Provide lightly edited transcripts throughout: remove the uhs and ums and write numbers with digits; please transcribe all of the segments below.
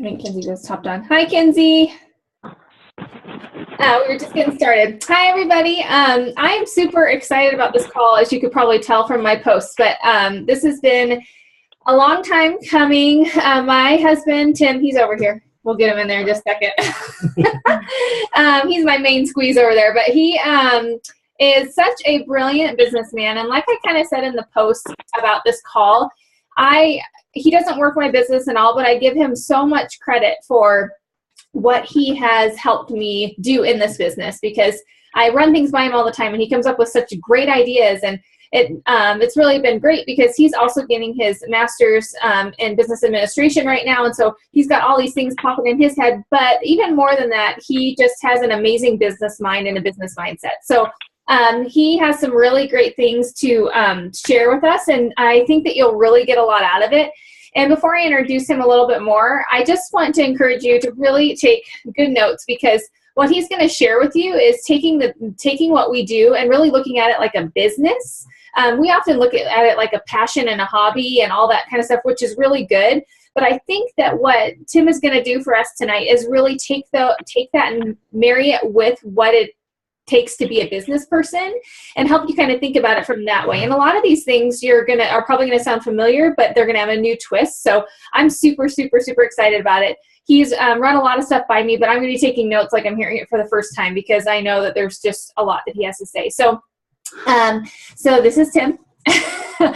think Kinsey just hopped on. Hi, Kinsey. We were just getting started. Hi, everybody. I am super excited about this call, as you could probably tell from my posts, but this has been a long time coming. My husband, Tim, he's over here. We'll get him in there in just a second. He's my main squeeze over there, but he is such a brilliant businessman. And like I kind of said in the post about this call, he doesn't work my business and all, but I give him so much credit for what he has helped me do in this business, because I run things by him all the time and he comes up with such great ideas. And it's really been great because he's also getting his master's in business administration right now. And so he's got all these things popping in his head. But even more than that, he just has an amazing business mind and a business mindset. So he has some really great things to share with us. And I think that you'll really get a lot out of it. And before I introduce him a little bit more, I just want to encourage you to really take good notes, because what he's going to share with you is taking what we do and really looking at it like a business. We often look at it like a passion and a hobby and all that kind of stuff, which is really good. But I think that what Tim is going to do for us tonight is really take that and marry it with what it takes to be a business person and help you kind of think about it from that way. And a lot of these things are probably going to sound familiar, but they're going to have a new twist. So I'm super, super, super excited about it. He's run a lot of stuff by me, but I'm going to be taking notes like I'm hearing it for the first time, because I know that there's just a lot that he has to say. So this is Tim. Tim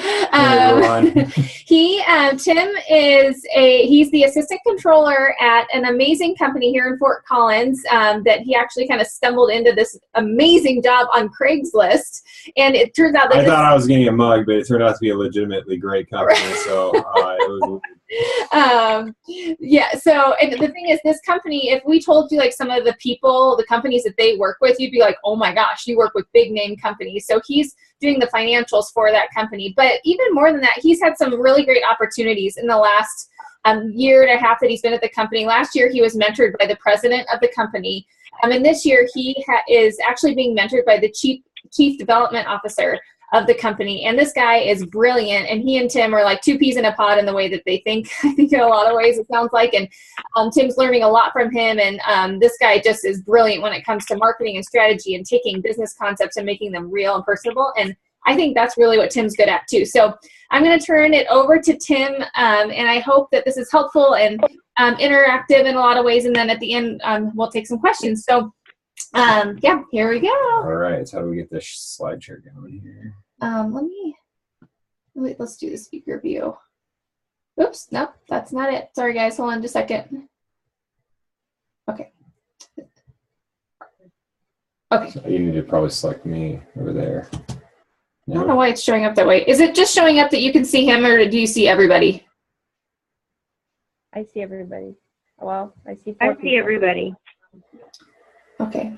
he's the assistant controller at an amazing company here in Fort Collins, that he actually kind of stumbled into this amazing job on Craigslist, and it turns out that I thought I was getting a mug, but it turned out to be a legitimately great company. So it was. Yeah. So, and the thing is, this company, if we told you like some of the companies that they work with, you'd be like, oh my gosh, you work with big name companies. So he's doing the financials for that company. But even more than that, he's had some really great opportunities in the last year and a half that he's been at the company. Last year, he was mentored by the president of the company. And this year, he is actually being mentored by the chief development officer of the company. And this guy is brilliant, and he and Tim are like two peas in a pod in the way that they think. I think in a lot of ways it sounds like, and Tim's learning a lot from him, and this guy just is brilliant when it comes to marketing and strategy and taking business concepts and making them real and personable. And I think that's really what Tim's good at too. So I'm going to turn it over to Tim, and I hope that this is helpful and interactive in a lot of ways, and then at the end we'll take some questions. So yeah, here we go. All right, so how do we get this slide share going here? Let's do the speaker view. Oops, nope, that's not it. Sorry guys, hold on just a second. Okay. So you need to probably select me over there. No? I don't know why it's showing up that way. Is it just showing up that you can see him, or do you see everybody? I see everybody. Well, I see everybody. Okay.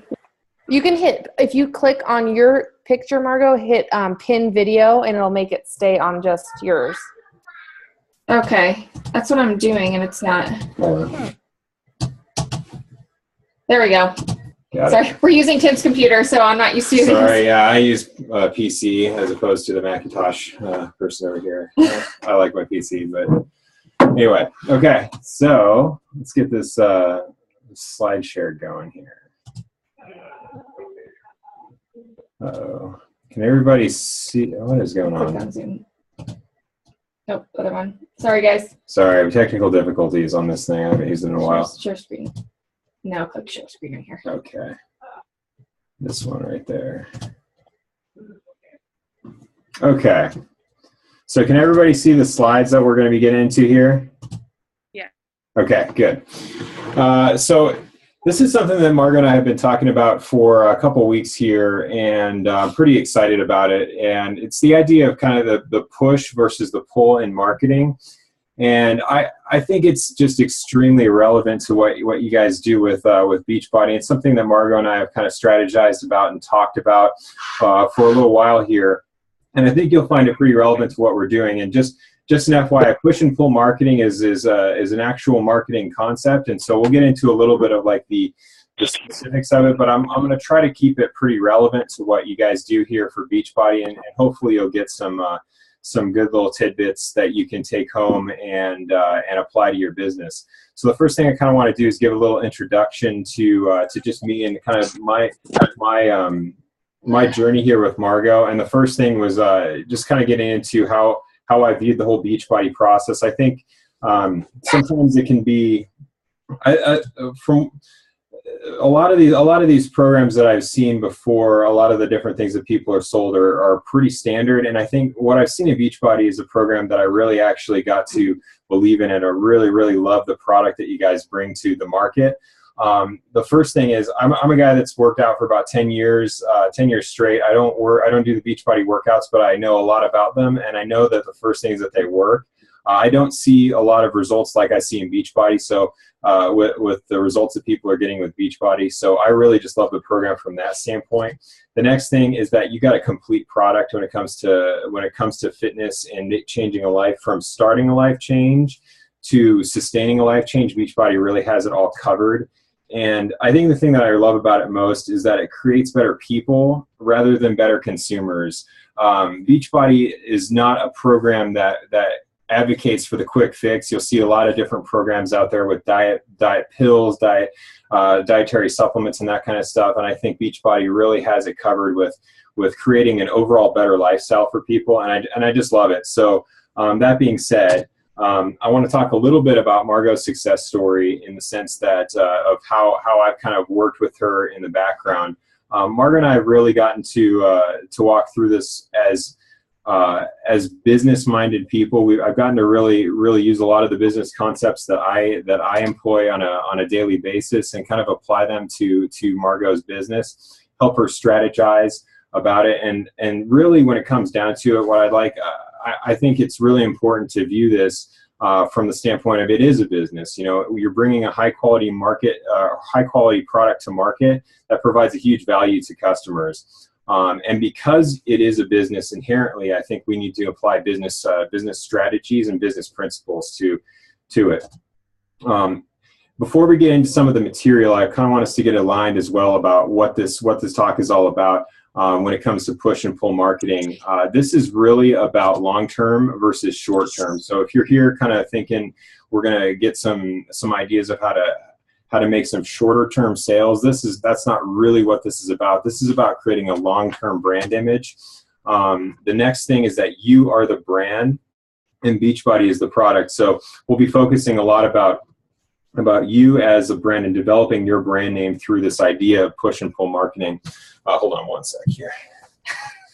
You can hit, if you click on your picture, Margot, hit pin video, and it'll make it stay on just yours. Okay. That's what I'm doing, and it's not. There we go. Sorry, we're using Tim's computer, so I'm not used to using Sorry, yeah, I use P.A.C.E. as opposed to the Macintosh person over here. I like my P.A.C.E., but anyway. Okay, so let's get this slide share going here. Uh-oh. Can everybody see what is going on? Nope, other one. Sorry, guys. Sorry, technical difficulties on this thing. I haven't used it in a while. Share screen. Now click share screen right here. Okay. This one right there. Okay. So can everybody see the slides that we're going to be getting into here? Yeah. Okay, good. So this is something that Margo and I have been talking about for a couple weeks here, and I'm pretty excited about it. And it's the idea of kind of the push versus the pull in marketing. And I think it's just extremely relevant to what you guys do with Beachbody. It's something that Margo and I have kind of strategized about and talked about for a little while here. And I think you'll find it pretty relevant to what we're doing. And just an FYI, push and pull marketing is an actual marketing concept. And so we'll get into a little bit of like the specifics of it, but I'm going to try to keep it pretty relevant to what you guys do here for Beachbody, and hopefully you'll get some some good little tidbits that you can take home and apply to your business. So the first thing I kind of want to do is give a little introduction to just me and kind of my journey here with Margot. And the first thing was just kind of getting into how I viewed the whole Beachbody process. I think sometimes it can be from a lot of these programs that I've seen before. A lot of the different things that people are sold are pretty standard. And I think what I've seen in Beachbody is a program that I really actually got to believe in, and I really, really love the product that you guys bring to the market. The first thing is I'm a guy that's worked out for about 10 years straight. I don't do the Beachbody workouts, but I know a lot about them, and I know that the first thing is that they work. I don't see a lot of results like I see in Beachbody, so with the results that people are getting with Beachbody. So I really just love the program from that standpoint. The next thing is that you got a complete product when it comes to fitness and changing a life. From starting a life change to sustaining a life change, Beachbody really has it all covered. And I think the thing that I love about it most is that it creates better people rather than better consumers. Beachbody is not a program that advocates for the quick fix. You'll see a lot of different programs out there with diet pills, dietary supplements, and that kind of stuff. And I think Beachbody really has it covered with creating an overall better lifestyle for people. And I just love it. So that being said, I want to talk a little bit about Margot's success story in the sense that of how I've kind of worked with her in the background. Margot and I have really gotten to walk through this as business-minded people. I've gotten to really use a lot of the business concepts that I employ on a daily basis and kind of apply them to Margot's business, help her strategize about it, and really when it comes down to it, what I'd like. I think it's really important to view this from the standpoint of it is a business. You know, you're bringing a high quality product to market that provides a huge value to customers. And because it is a business inherently, I think we need to apply business strategies and business principles to it. Before we get into some of the material, I kind of want us to get aligned as well about what this talk is all about. When it comes to push and pull marketing, this is really about long-term versus short-term. So if you're here kind of thinking we're going to get some ideas of how to make some shorter-term sales, that's not really what this is about. This is about creating a long-term brand image. The next thing is that you are the brand and Beachbody is the product. So we'll be focusing a lot about you as a brand and developing your brand name through this idea of push and pull marketing. Hold on one sec here.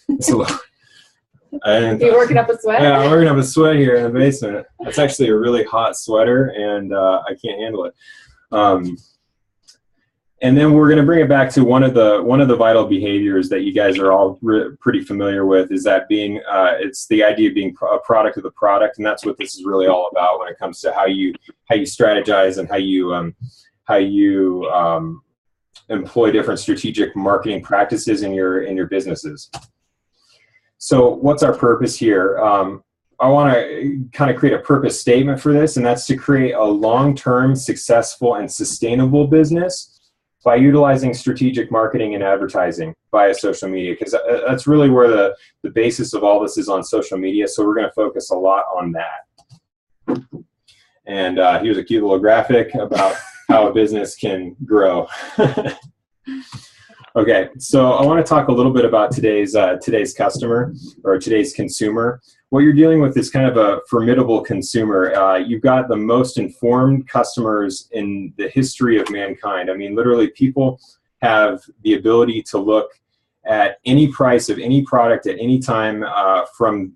It's a little, you working up a sweat? Yeah, I'm working up a sweat here in the basement. It's actually a really hot sweater, and I can't handle it. And then we're going to bring it back to one of the vital behaviors that you guys are all pretty familiar with, is that being it's the idea of being a product of the product, and that's what this is really all about when it comes to how you strategize and how you employ different strategic marketing practices in your businesses. So what's our purpose here? I want to kind of create a purpose statement for this, and that's to create a long-term, successful, and sustainable business by utilizing strategic marketing and advertising via social media, because that's really where the basis of all this is, on social media. So we're going to focus a lot on that. And here's a cute little graphic about how a business can grow. Okay, so I want to talk a little bit about today's customer, or today's consumer. What you're dealing with is kind of a formidable consumer. You've got the most informed customers in the history of mankind. I mean, literally, people have the ability to look at any price of any product at any time from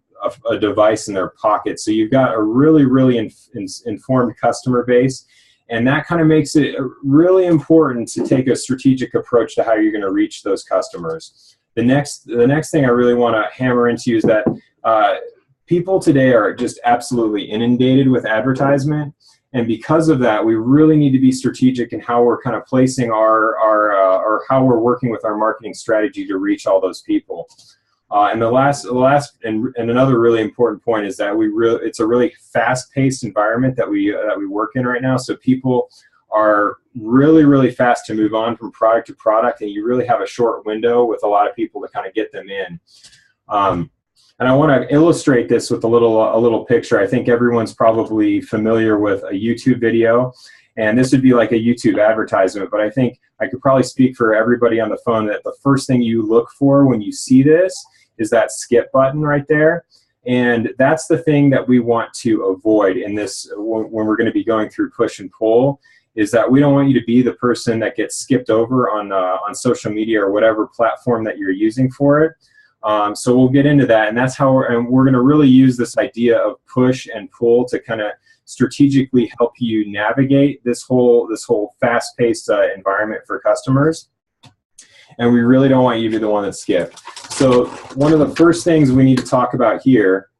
a device in their pocket. So you've got a really informed customer base. And that kind of makes it really important to take a strategic approach to how you're going to reach those customers. The next thing I really want to hammer into is that people today are just absolutely inundated with advertisement. And because of that, we really need to be strategic in how we're kind of placing or how we're working with our marketing strategy to reach all those people. And the last and another really important point is that it's a really fast-paced environment that we work in right now. So people are really fast to move on from product to product, and you really have a short window with a lot of people to kind of get them in. And I want to illustrate this with a little picture. I think everyone's probably familiar with a YouTube video, and this would be like a YouTube advertisement, but I think I could probably speak for everybody on the phone that the first thing you look for when you see this is that skip button right there. And that's the thing that we want to avoid in this when we're going to be going through push and pull, is that we don't want you to be the person that gets skipped over on social media or whatever platform that you're using for it. So we'll get into that, and that's how we're going to really use this idea of push and pull to kind of strategically help you navigate this whole fast-paced environment for customers. And we really don't want you to be the one that skipped. So one of the first things we need to talk about here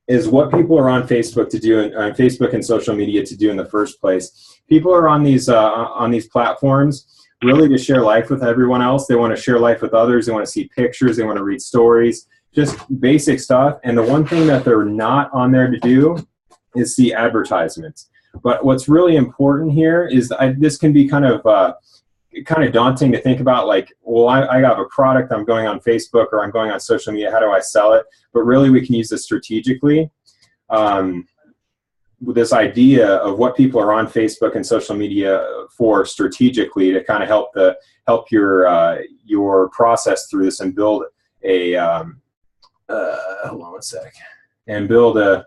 is what people are on Facebook to do, on Facebook and social media to do in the first place. People are on these platforms really to share life with everyone else. They want to share life with others. They want to see pictures. They want to read stories, just basic stuff. And the one thing that they're not on there to do is see advertisements. But what's really important here is this can be kind of daunting to think about, like, well, I have a product, I'm going on Facebook or I'm going on social media, how do I sell it? But really we can use this strategically. With this idea of what people are on Facebook and social media for strategically to kind of help your process through this and build a hold on one sec, and build a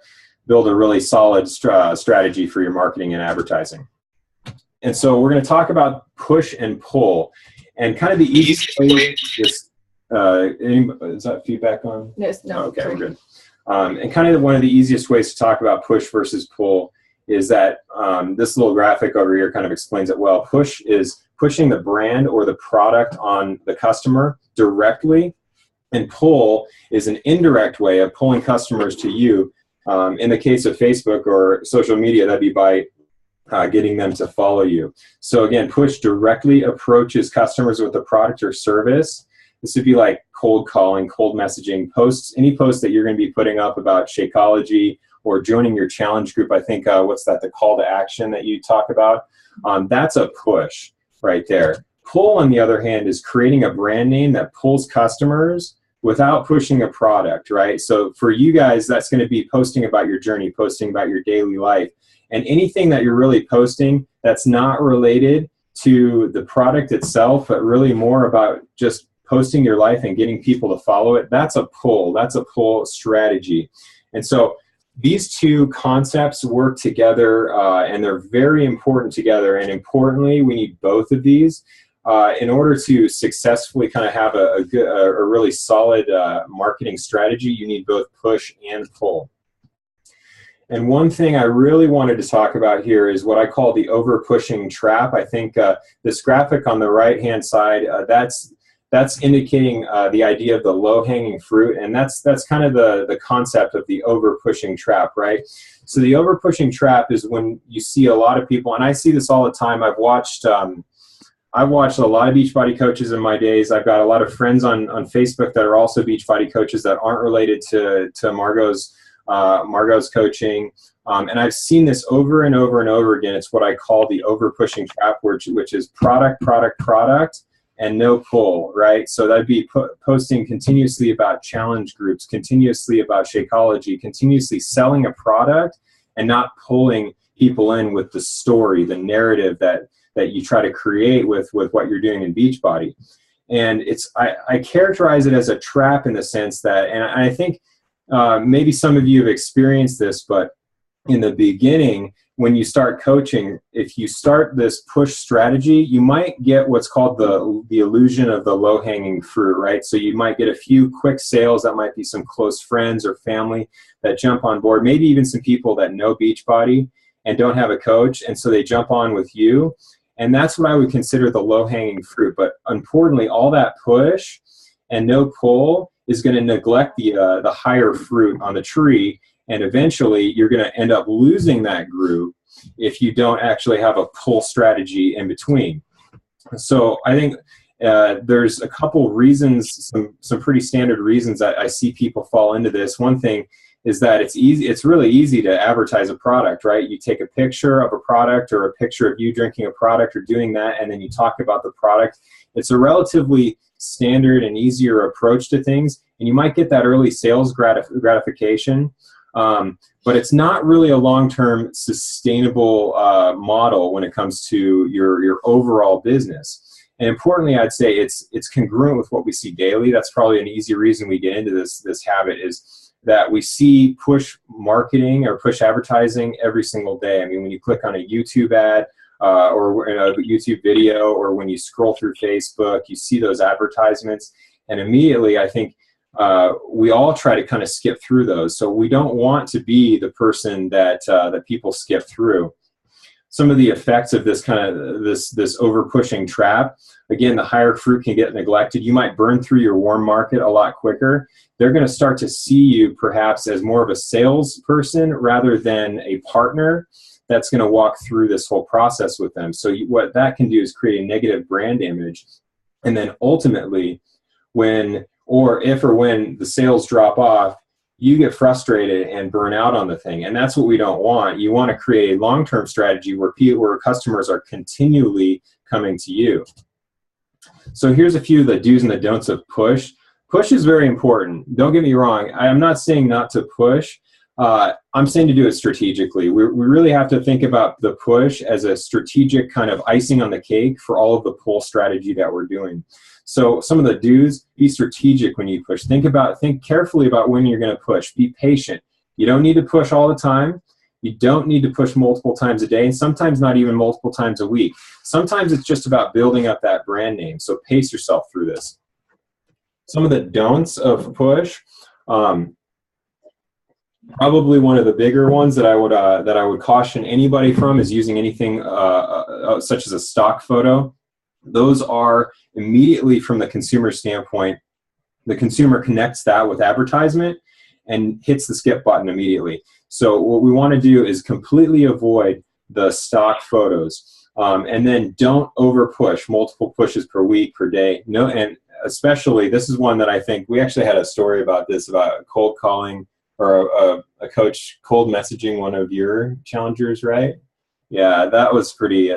really solid strategy for your marketing and advertising. And so we're going to talk about push and pull, and kind of the easiest way. Is that feedback on? Yes, no. Okay, we're good. And kind of one of the easiest ways to talk about push versus pull is that this little graphic over here kind of explains it well. Push is pushing the brand or the product on the customer directly, and pull is an indirect way of pulling customers to you. In the case of Facebook or social media, that'd be by getting them to follow you. So again, push directly approaches customers with a product or service. This would be like cold calling, cold messaging, posts, any post that you're going to be putting up about Shakeology or joining your challenge group. I think, what's that, the call to action that you talk about? That's a push right there. Pull, on the other hand, is creating a brand name that pulls customers without pushing a product, right? So for you guys, that's going to be posting about your journey, posting about your daily life. And anything that you're really posting that's not related to the product itself, but really more about just posting your life and getting people to follow it, that's a pull. That's a pull strategy. And so these two concepts work together, and they're very important together. And importantly, we need both of these in order to successfully kind of have a really solid marketing strategy. You need both push and pull. And one thing I really wanted to talk about here is what I call the over-pushing trap. I think this graphic on the right-hand side, that's indicating the idea of the low-hanging fruit, and that's kind of the concept of the over-pushing trap, right? So the over-pushing trap is when you see a lot of people, and I see this all the time. I've watched a lot of Beachbody coaches in my days. I've got a lot of friends on Facebook that are also Beachbody coaches that aren't related to Margot's coaching, and I've seen this over and over and over again. It's what I call the over-pushing trap, which is product, and no pull, right? So that'd be posting continuously about challenge groups, continuously about Shakeology, continuously selling a product, and not pulling people in with the story, the narrative that you try to create with what you're doing in Beachbody. And I characterize it as a trap in the sense that, and I think maybe some of you have experienced this, but in the beginning, when you start coaching, if you start this push strategy, you might get what's called the illusion of the low-hanging fruit, right? So you might get a few quick sales. That might be some close friends or family that jump on board, maybe even some people that know Beachbody and don't have a coach, and so they jump on with you. And that's what I would consider the low-hanging fruit. But importantly, all that push and no pull is going to neglect the higher fruit on the tree, and eventually you're going to end up losing that group if you don't actually have a pull strategy in between. So I think there's a couple reasons, some pretty standard reasons that I see people fall into this. One thing is that it's really easy to advertise a product, right? You take a picture of a product or a picture of you drinking a product or doing that, and then you talk about the product. It's a relatively standard and easier approach to things, and you might get that early sales gratification, but it's not really a long-term sustainable model when it comes to your overall business. And importantly, I'd say it's congruent with what we see daily. That's probably an easy reason we get into this habit, is that we see push marketing or push advertising every single day. I mean, when you click on a YouTube ad or in a YouTube video, or when you scroll through Facebook, you see those advertisements, and immediately I think we all try to kind of skip through those. So we don't want to be the person that people skip through. Some of the effects of this kind of this over pushing trap, again, the higher fruit can get neglected. You might burn through your warm market a lot quicker. They're going to start to see you perhaps as more of a salesperson rather than a partner that's going to walk through this whole process with them. So what that can do is create a negative brand image. And then ultimately, when the sales drop off, you get frustrated and burn out on the thing. And that's what we don't want. You want to create a long-term strategy where customers are continually coming to you. So here's a few of the do's and the don'ts of push. Push is very important. Don't get me wrong. I'm not saying not to push. I'm saying to do it strategically. We really have to think about the push as a strategic kind of icing on the cake for all of the pull strategy that we're doing. So some of the do's: be strategic when you push. Think carefully about when you're going to push. Be patient. You don't need to push all the time. You don't need to push multiple times a day, and sometimes not even multiple times a week. Sometimes it's just about building up that brand name. So pace yourself through this. Some of the don'ts of push. Probably one of the bigger ones that I would caution anybody from is using anything such as a stock photo. Those are immediately, from the consumer standpoint, the consumer connects that with advertisement and hits the skip button immediately. So what we want to do is completely avoid the stock photos, and then don't over push, multiple pushes per week, per day. No, and especially, this is one that I think we actually had a story about this, about cold calling, or a coach cold messaging one of your challengers, right? Yeah, that was pretty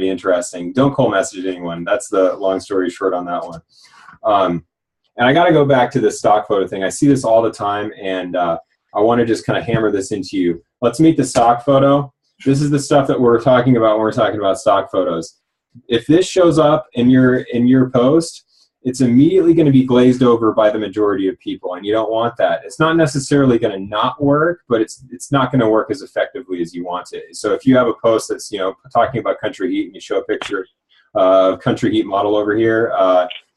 interesting. Don't cold message anyone. That's the long story short on that one. And I got to go back to the stock photo thing. I see this all the time, and I want to just kind of hammer this into you. Let's meet the stock photo. This is the stuff that we're talking about when we're talking about stock photos. If this shows up in your post, it's immediately going to be glazed over by the majority of people, and you don't want that. It's not necessarily going to not work, but it's not going to work as effectively as you want it. So if you have a post that's talking about country heat, and you show a picture of country heat model over here,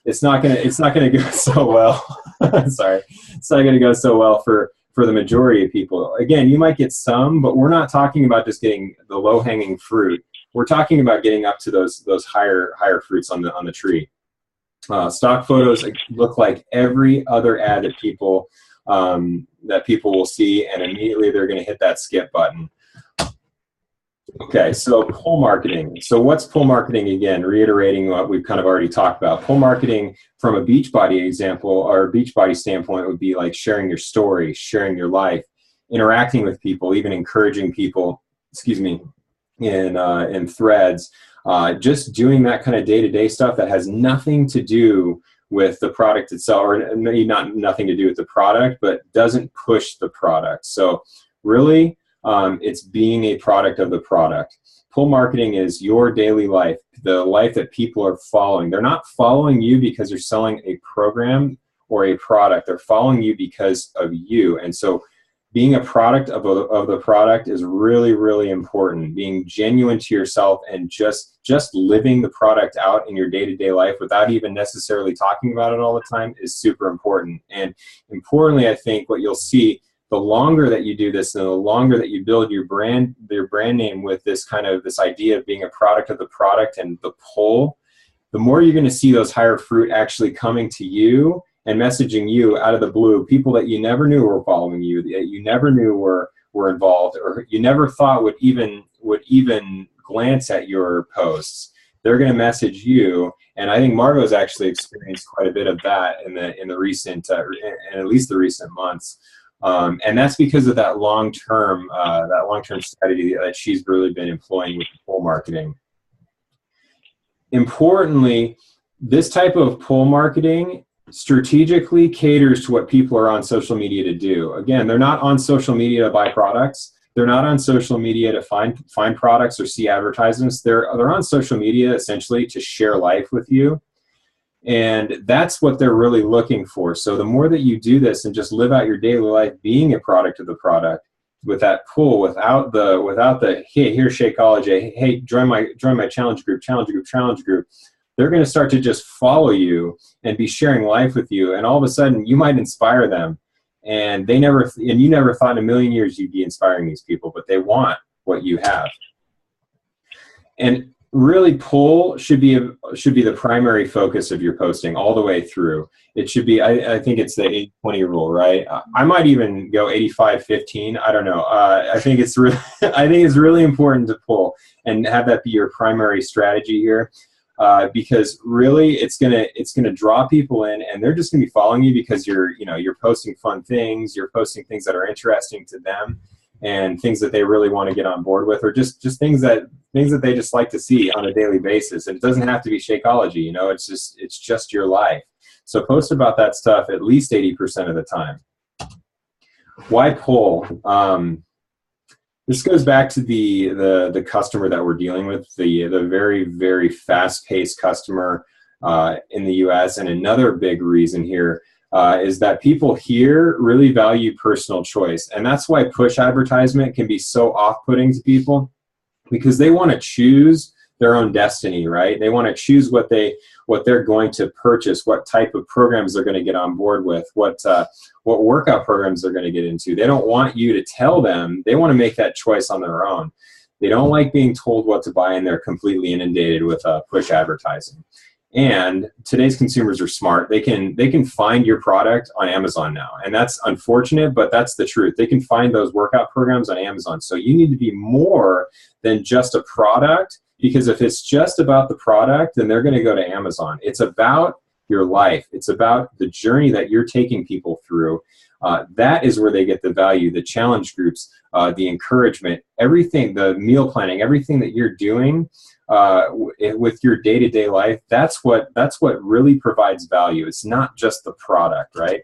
it's not going to go so well. Sorry, it's not going to go so well for the majority of people. Again, you might get some, but we're not talking about just getting the low-hanging fruit. We're talking about getting up to those higher fruits on the tree. Stock photos look like every other ad that people will see, and immediately they're going to hit that skip button. Okay, so pull marketing. So what's pull marketing? Again, reiterating what we've kind of already talked about. Pull marketing from a Beachbody example or Beachbody standpoint would be like sharing your story, sharing your life, interacting with people, even encouraging people, in threads. Just doing that kind of day-to-day stuff that has nothing to do with the product itself, or maybe nothing to do with the product, but doesn't push the product. So really, it's being a product of the product. Pull marketing is your daily life, the life that people are following. They're not following you because you're selling a program or a product. They're following you because of you. And so being a product of the product is really, really important. Being genuine to yourself and just living the product out in your day-to-day life without even necessarily talking about it all the time is super important. And importantly, I think what you'll see, the longer that you do this and the longer that you build your brand name with this idea of being a product of the product and the pull, the more you're going to see those higher fruit actually coming to you and messaging you out of the blue, people that you never knew were following you, that you never knew were involved, or you never thought would even glance at your posts. They're going to message you, and I think Margot's actually experienced quite a bit of that in the recent, in at least the recent months, and that's because of that long-term strategy that she's really been employing with pull marketing. Importantly, this type of pull marketing strategically caters to what people are on social media to do. Again, they're not on social media to buy products. They're not on social media to find products or see advertisements. They're on social media essentially to share life with you. And that's what they're really looking for. So the more that you do this and just live out your daily life being a product of the product, with that pull, without the hey, here's Shakeology, hey, join my challenge group, they're going to start to just follow you and be sharing life with you, and all of a sudden you might inspire them, and you never thought in a million years you'd be inspiring these people, but they want what you have. And really, pull should be the primary focus of your posting all the way through. It should be, I think it's the 80-20 rule, right? I might even go 85-15. I don't know. I think it's really important to pull and have that be your primary strategy here, because really it's gonna draw people in, and they're just gonna be following you because you're posting fun things, you're posting things that are interesting to them, and things that they really want to get on board with, or just things that they just like to see on a daily basis. And it doesn't have to be Shakeology, it's just your life. So post about that stuff at least 80% of the time. Why pull? This goes back to the customer that we're dealing with, the very, very fast-paced customer in the US. And another big reason here is that people here really value personal choice. And that's why push advertisement can be so off-putting to people, because they want to choose their own destiny, right? They want to choose what they're going to purchase, what type of programs they're going to get on board with, what workout programs they're going to get into. They don't want you to tell them. They want to make that choice on their own. They don't like being told what to buy, and they're completely inundated with push advertising. And today's consumers are smart. They can find your product on Amazon now. And that's unfortunate, but that's the truth. They can find those workout programs on Amazon. So you need to be more than just a product, because if it's just about the product, then they're going to go to Amazon. It's about your life. It's about the journey that you're taking people through. That is where they get the value, the challenge groups, the encouragement, everything, the meal planning, everything that you're doing with your day-to-day life. That's what really provides value. It's not just the product, right?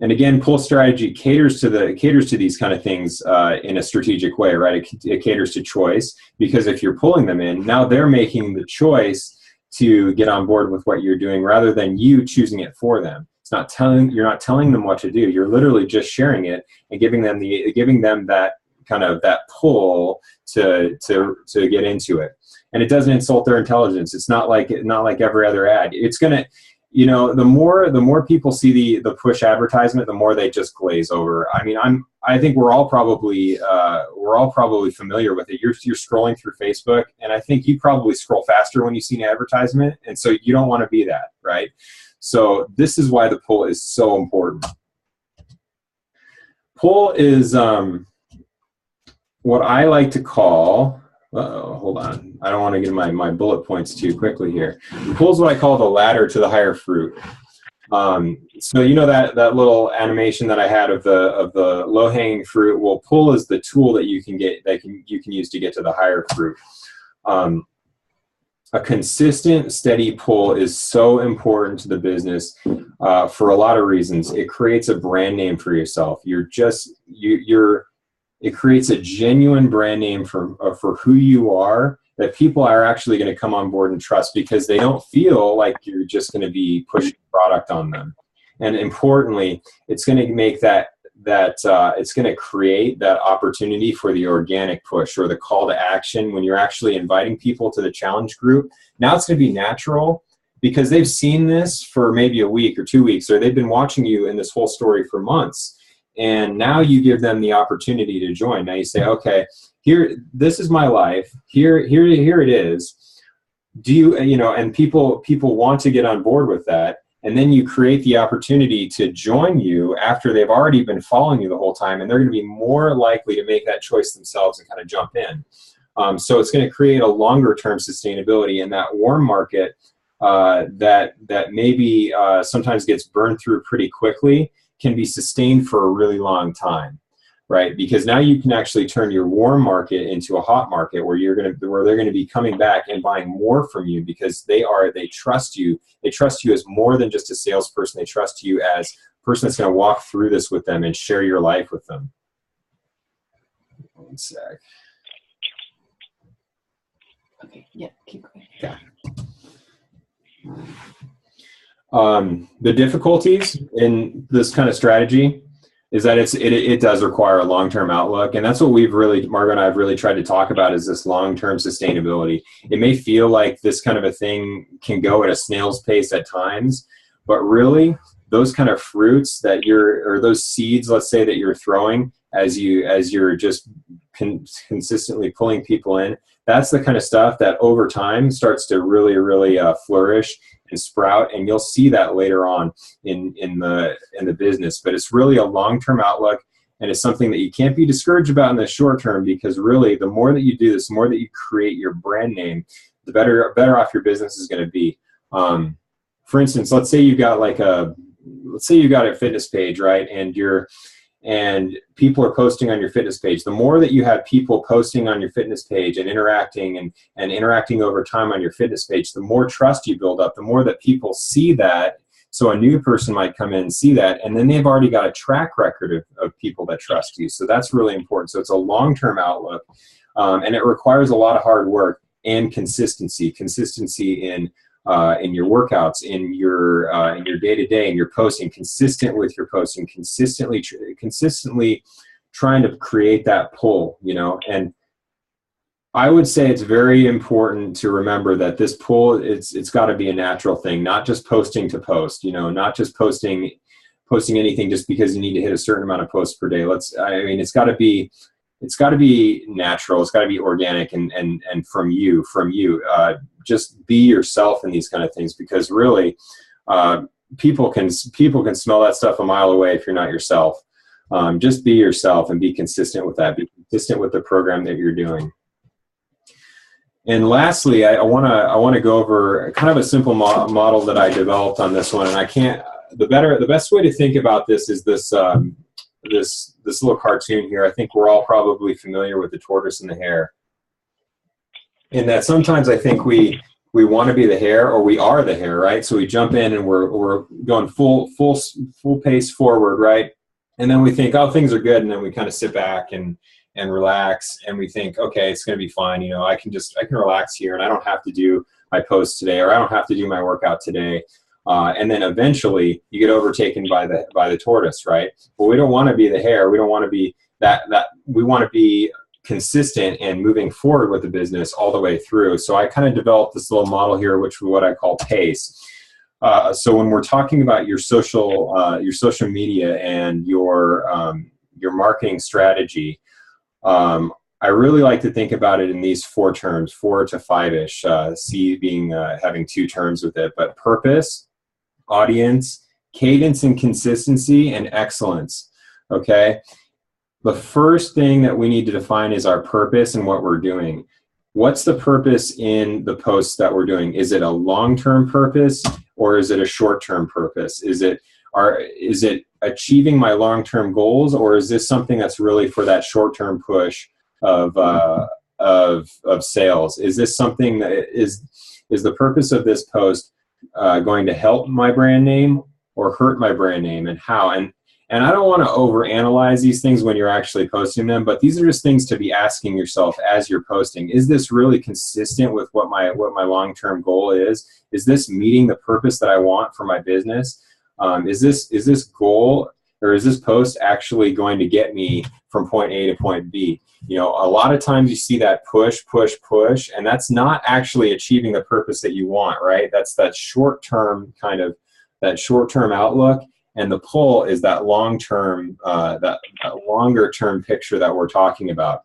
And again, pull strategy caters to these kind of things in a strategic way, right? It caters to choice, because if you're pulling them in, now they're making the choice to get on board with what you're doing, rather than you choosing it for them. You're not telling them what to do. You're literally just sharing it and giving them that kind of that pull to get into it. And it doesn't insult their intelligence. It's not like every other ad. It's gonna, the more people see the push advertisement, the more they just glaze over. I mean, I think we're all probably familiar with it. You're scrolling through Facebook, and I think you probably scroll faster when you see an advertisement, and so you don't want to be that, right? So this is why the pull is so important. Pull is what I like to call, hold on, I don't want to get my bullet points too quickly here. Pull is what I call the ladder to the higher fruit. So that little animation that I had of the low-hanging fruit. Well, pull is the tool that you can use to get to the higher fruit. A consistent, steady pull is so important to the business for a lot of reasons. It creates a brand name for yourself. It creates a genuine brand name for who you are, that people are actually going to come on board and trust, because they don't feel like you're just going to be pushing product on them. And importantly, it's going to make it's going to create that opportunity for the organic push, or the call to action when you're actually inviting people to the challenge group. Now it's going to be natural, because they've seen this for maybe a week or 2 weeks, or they've been watching you in this whole story for months. And now you give them the opportunity to join. Now you say, okay, this is my life. Here it is. And people want to get on board with that. And then you create the opportunity to join you after they've already been following you the whole time, and they're going to be more likely to make that choice themselves and kind of jump in. So it's going to create a longer-term sustainability in that warm market that maybe sometimes gets burned through pretty quickly, can be sustained for a really long time. right? Because now you can actually turn your warm market into a hot market where they're going to be coming back and buying more from you because they trust you. They trust you as more than just a salesperson. They trust you as a person that's going to walk through this with them and share your life with them. One sec. Okay, yeah, keep going. Okay. The difficulties in this kind of strategy is that it does require a long-term outlook, and that's what Margo and I have really tried to talk about, is this long-term sustainability. It may feel like this kind of a thing can go at a snail's pace at times, but really those kind of fruits or those seeds, let's say, that you're throwing as you're just consistently pulling people in, that's the kind of stuff that over time starts to really, really flourish and sprout, and you'll see that later on in the business. But it's really a long-term outlook, and it's something that you can't be discouraged about in the short term, because really the more that you do this, the more that you create your brand name, the better off your business is going to be. For instance, let's say you got a fitness page, right? And people are posting on your fitness page. The more that you have people posting on your fitness page and interacting and interacting over time on your fitness page, the more trust you build up, the more that people see that. So a new person might come in and see that, and then they've already got a track record of people that trust you. So that's really important. So it's a long-term outlook, and it requires a lot of hard work and consistency in your workouts, in your day-to-day, in your posting, consistent with your posting, consistently trying to create that pull, and I would say it's very important to remember that this pull, it's got to be a natural thing, not just posting to post, not just posting anything just because you need to hit a certain amount of posts per day. It's got to be natural. It's got to be organic and from you. Just be yourself in these kind of things, because really, people can smell that stuff a mile away if you're not yourself. Just be yourself and be consistent with that. Be consistent with the program that you're doing. And lastly, I want to go over kind of a simple model that I developed on this one. And the best way to think about this is this little cartoon here. I think we're all probably familiar with the tortoise and the hare. In that sometimes I think we want to be the hare, or we are the hare, right? So we jump in and we're going full pace forward, right? And then we think, oh, things are good, and then we kind of sit back and relax, and we think, okay, it's going to be fine. I can relax here, and I don't have to do my post today, or I don't have to do my workout today. And then eventually you get overtaken by the tortoise, right? Well, we don't want to be the hare. We don't want to be that. We want to be consistent and moving forward with the business all the way through. So I kind of developed this little model here, which is what I call P.A.C.E. So when we're talking about your social media and your marketing strategy, I really like to think about it in these 4 terms, 4 to 5-ish. C being having 2 terms with it, but purpose, audience, cadence and consistency, and excellence. Okay. The first thing that we need to define is our purpose and what we're doing. What's the purpose in the posts that we're doing? Is it a long-term purpose, or is it a short-term purpose? Is it achieving my long-term goals, or is this something that's really for that short-term push of sales? Is this something that is the purpose of this post going to help my brand name or hurt my brand name, and how? And I don't want to overanalyze these things when you're actually posting them, but these are just things to be asking yourself as you're posting. Is this really consistent with what my long-term goal is? Is this meeting the purpose that I want for my business? Is this goal, or is this post actually going to get me from point A to point B? A lot of times you see that push, and that's not actually achieving the purpose that you want, right? That's that short-term outlook. And the pull is that long-term, that longer-term picture that we're talking about.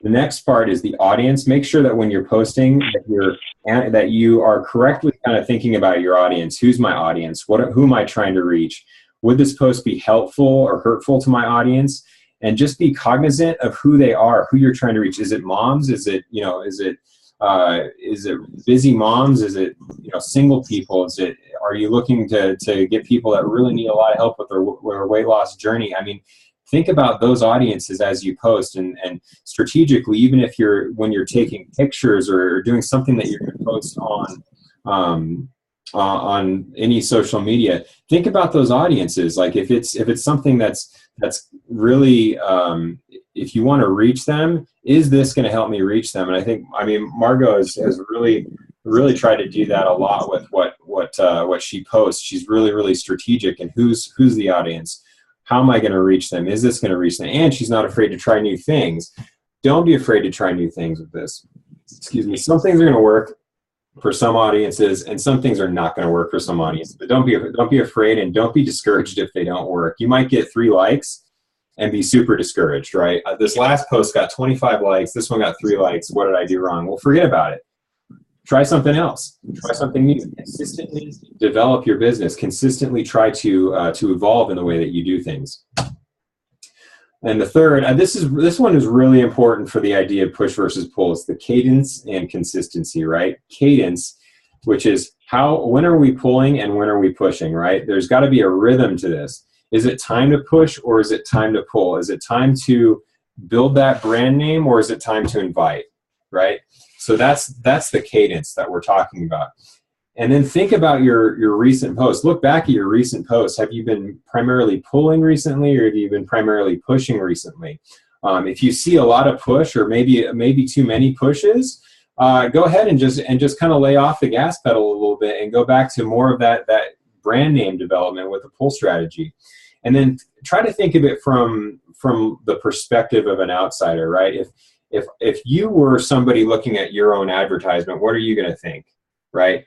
The next part is the audience. Make sure that when you're posting, that you are correctly kind of thinking about your audience. Who's my audience? Who am I trying to reach? Would this post be helpful or hurtful to my audience? And just be cognizant of who they are, who you're trying to reach. Is it moms? Is it busy moms? Is it single people? Are you looking to get people that really need a lot of help with their weight loss journey? think about those audiences as you post, and strategically, even if when you're taking pictures or doing something that you're going to post on any social media, think about those audiences. Like if it's something that's really, if you want to reach them, is this going to help me reach them? And I mean, Margot has really tried to do that a lot with what she posts. She's really strategic, and who's the audience? How am I going to reach them? Is this going to reach them? And she's not afraid to try new things. Don't be afraid to try new things with this. Excuse me. Some things are going to work for some audiences, and some things are not going to work for some audiences. But don't be afraid, and don't be discouraged if they don't work. You might get 3 likes and be super discouraged, right? This last post got 25 likes. This one got 3 likes. What did I do wrong? Well, forget about it. Try something else. Try something new. Consistently develop your business. Consistently try to evolve in the way that you do things. And the third, this one is really important for the idea of push versus pull. It's the cadence and consistency, right? Cadence, which is when are we pulling and when are we pushing, right? There's got to be a rhythm to this. Is it time to push, or is it time to pull? Is it time to build that brand name, or is it time to invite, right? So that's the cadence that we're talking about. And then think about your recent posts. Look back at your recent posts. Have you been primarily pulling recently, or have you been primarily pushing recently? If you see a lot of push, or maybe too many pushes, go ahead and just kind of lay off the gas pedal a little bit and go back to more of that brand name development with the pull strategy. And then try to think of it from the perspective of an outsider, right? If you were somebody looking at your own advertisement, what are you going to think, right?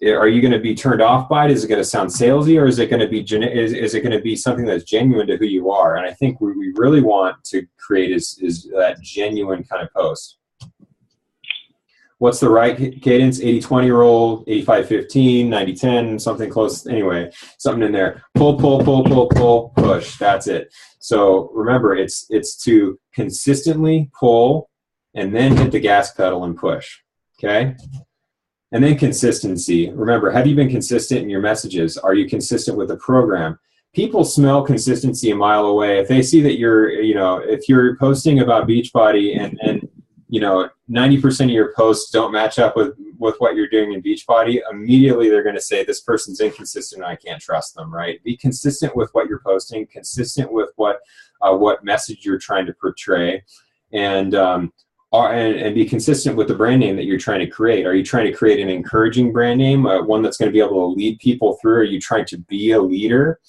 Are you going to be turned off by it? Is it going to sound salesy, or is it going to be is it going to be something that's genuine to who you are? And I think what we really want to create is that genuine kind of post. What's the right cadence? 80-20 rule, 85-15, 90-10, something close. Anyway, something in there. Pull, pull, pull, pull, pull, push. That's it. So remember, it's to consistently pull and then hit the gas pedal and push. Okay? And then consistency. Remember, have you been consistent in your messages? Are you consistent with the program? People smell consistency a mile away. If they see that if you're posting about Beachbody and 90% of your posts don't match up with what you're doing in Beachbody, immediately they're going to say, this person's inconsistent and I can't trust them, right? Be consistent with what you're posting, consistent with what message you're trying to portray, and be consistent with the brand name that you're trying to create. Are you trying to create an encouraging brand name, one that's going to be able to lead people through? Are you trying to be a leader?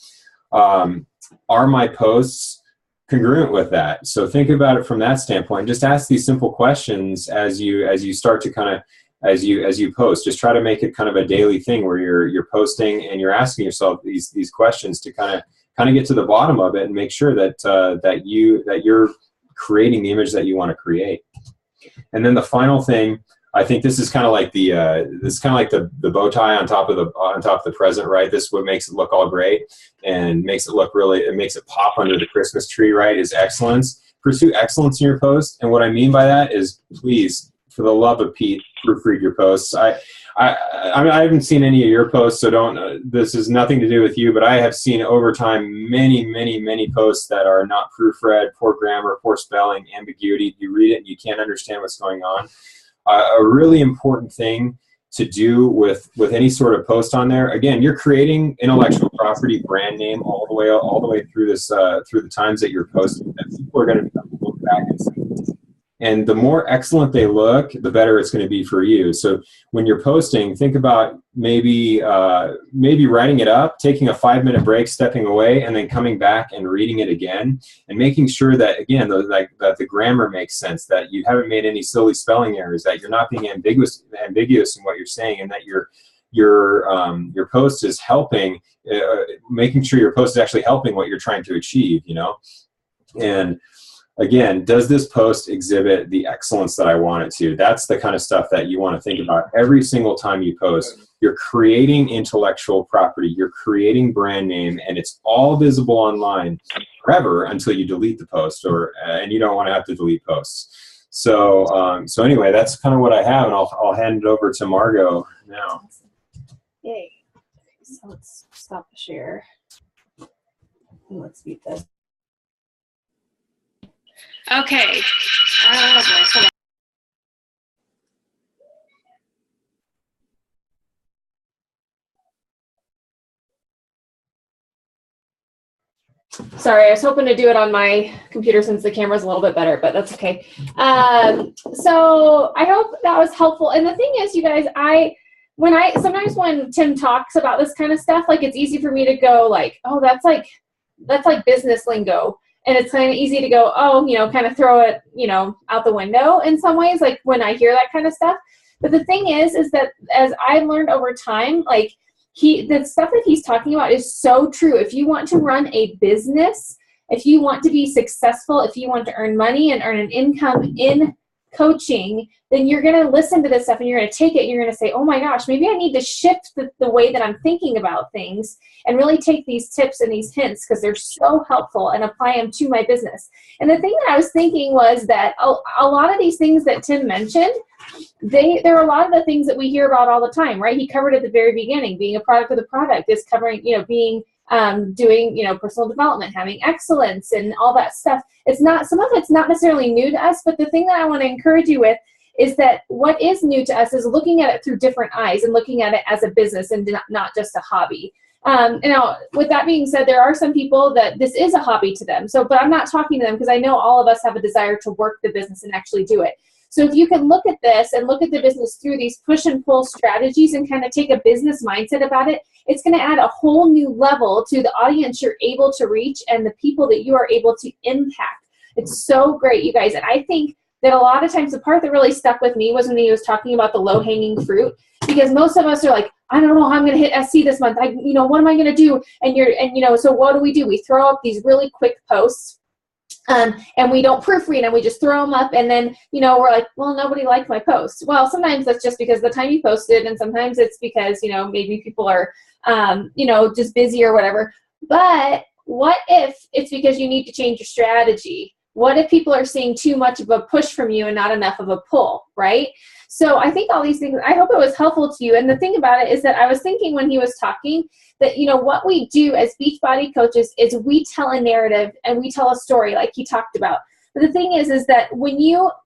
Are my posts congruent with that? So think about it from that standpoint. Just ask these simple questions as you start to kind of as you post. Just try to make it kind of a daily thing where you're posting and you're asking yourself these questions to kind of get to the bottom of it and make sure that you're creating the image that you want to create. And then the final thing, I think this is kind of like the bow tie on top of the present, right? This is what makes it look all great and makes it pop under the Christmas tree, right? Is excellence. Pursue excellence in your post. And what I mean by that is, please, for the love of Pete, proofread your posts. I haven't seen any of your posts, so don't. This is nothing to do with you, but I have seen over time many posts that are not proofread, poor grammar, poor spelling, ambiguity. You read it and you can't understand what's going on. A really important thing to do with any sort of post on there. Again, you're creating intellectual property, brand name all the way through this through the times that you're posting. That people are going to look back and see. And the more excellent they look, the better it's going to be for you. So when you're posting, think about maybe writing it up, taking a 5-minute break, stepping away, and then coming back and reading it again, and making sure that, again, that the grammar makes sense, that you haven't made any silly spelling errors, that you're not being ambiguous in what you're saying, and that your post is helping, making sure your post is actually helping what you're trying to achieve, And again, does this post exhibit the excellence that I want it to? That's the kind of stuff that you want to think about every single time you post. You're creating intellectual property, you're creating brand name, and it's all visible online forever until you delete the post, and you don't want to have to delete posts. So anyway, that's kind of what I have, and I'll hand it over to Margot now. Yay. So let's stop the share. Let's beat this. Okay. Oh, boy. Hold on. Sorry, I was hoping to do it on my computer since the camera's a little bit better, but that's okay. So I hope that was helpful. And the thing is, you guys, sometimes when Tim talks about this kind of stuff, like it's easy for me to go like, oh, that's like business lingo. And it's kind of easy to go, oh, kind of throw it, out the window in some ways, like when I hear that kind of stuff. But the thing is that as I've learned over time, like, the stuff that he's talking about is so true. If you want to run a business, if you want to be successful, if you want to earn money and earn an income in coaching, then you're going to listen to this stuff and you're going to take it and you're going to say, oh my gosh, maybe I need to shift the way that I'm thinking about things and really take these tips and these hints because they're so helpful and apply them to my business. And the thing that I was thinking was that a lot of these things that Tim mentioned, there are a lot of the things that we hear about all the time, right? He covered at the very beginning, being a product of the product is covering, being doing, personal development, having excellence and all that stuff. Some of it's not necessarily new to us, but the thing that I want to encourage you with is that what is new to us is looking at it through different eyes and looking at it as a business and not just a hobby. Now, with that being said, there are some people that this is a hobby to them. But I'm not talking to them because I know all of us have a desire to work the business and actually do it. So if you can look at this and look at the business through these push and pull strategies and kind of take a business mindset about it, it's going to add a whole new level to the audience you're able to reach and the people that you are able to impact. It's so great, you guys. And I think that a lot of times the part that really stuck with me was when he was talking about the low-hanging fruit, because most of us are like, I don't know how I'm going to hit SC this month. What am I going to do? So what do? We throw up these really quick posts. And we don't proofread them. We just throw them up and then, we're like, well, nobody liked my post. Well, sometimes that's just because of the time you posted, and sometimes it's because, maybe people are, just busy or whatever. But what if it's because you need to change your strategy? What if people are seeing too much of a push from you and not enough of a pull, right? So I think all these things, I hope it was helpful to you. And the thing about it is that I was thinking when he was talking that, what we do as Beachbody coaches is we tell a narrative and we tell a story like he talked about. But the thing is that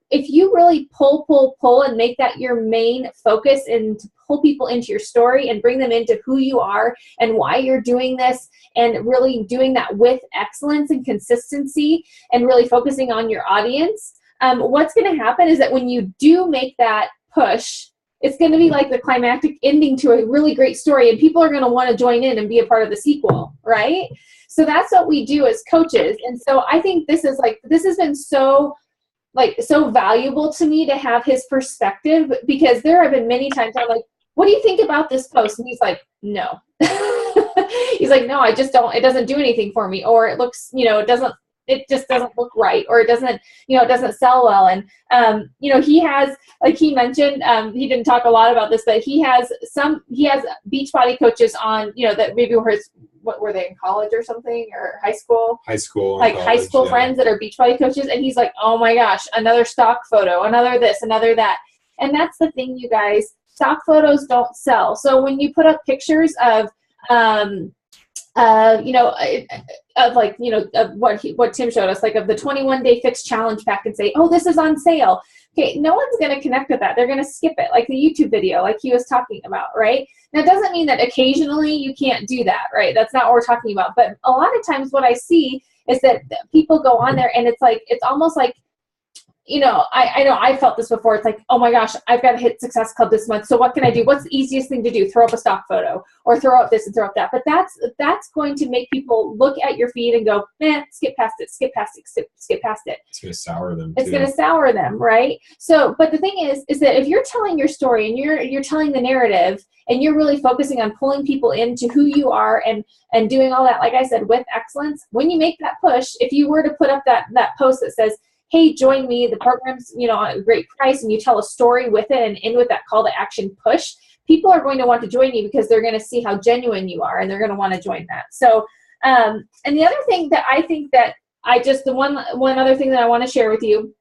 if you really pull and make that your main focus and to pull people into your story and bring them into who you are and why you're doing this and really doing that with excellence and consistency and really focusing on your audience, what's going to happen is that when you do make that push, it's going to be like the climactic ending to a really great story, and people are going to want to join in and be a part of the sequel, right? So that's what we do as coaches. And so I think this has been so valuable to me to have his perspective, because there have been many times I'm like, what do you think about this post? And he's like, no. He's like, no, I just don't, it doesn't do anything for me. Or it looks, it just doesn't look right, or it doesn't sell well. And, he has, like he mentioned, he didn't talk a lot about this, but he has Beachbody coaches on, that maybe what were they in college or something, or high school, like college, high school friends that are Beachbody coaches. And he's like, oh my gosh, another stock photo, another this, another that. And that's the thing, you guys, stock photos don't sell. So when you put up pictures of what Tim showed us, like of the 21-day fixed challenge pack, and say, oh, this is on sale. Okay, no one's going to connect with that. They're going to skip it, like the YouTube video, like he was talking about, right? Now, it doesn't mean that occasionally you can't do that, right? That's not what we're talking about. But a lot of times what I see is that people go on there and it's almost like, I know I felt this before. It's like, oh my gosh, I've got to hit Success Club this month. So what can I do? What's the easiest thing to do? Throw up a stock photo or throw up this and throw up that. But that's going to make people look at your feed and go, skip past it, skip past it, skip past it. It's going to sour them. It's going to sour them, right? So, but the thing is that if you're telling your story and you're telling the narrative and you're really focusing on pulling people into who you are and doing all that, like I said, with excellence, when you make that push, if you were to put up that post that says, hey, join me, the program's, at a great price, and you tell a story with it and end with that call to action push, people are going to want to join you because they're going to see how genuine you are, and they're going to want to join that. So, and the other thing that I think that the one other thing that I want to share with you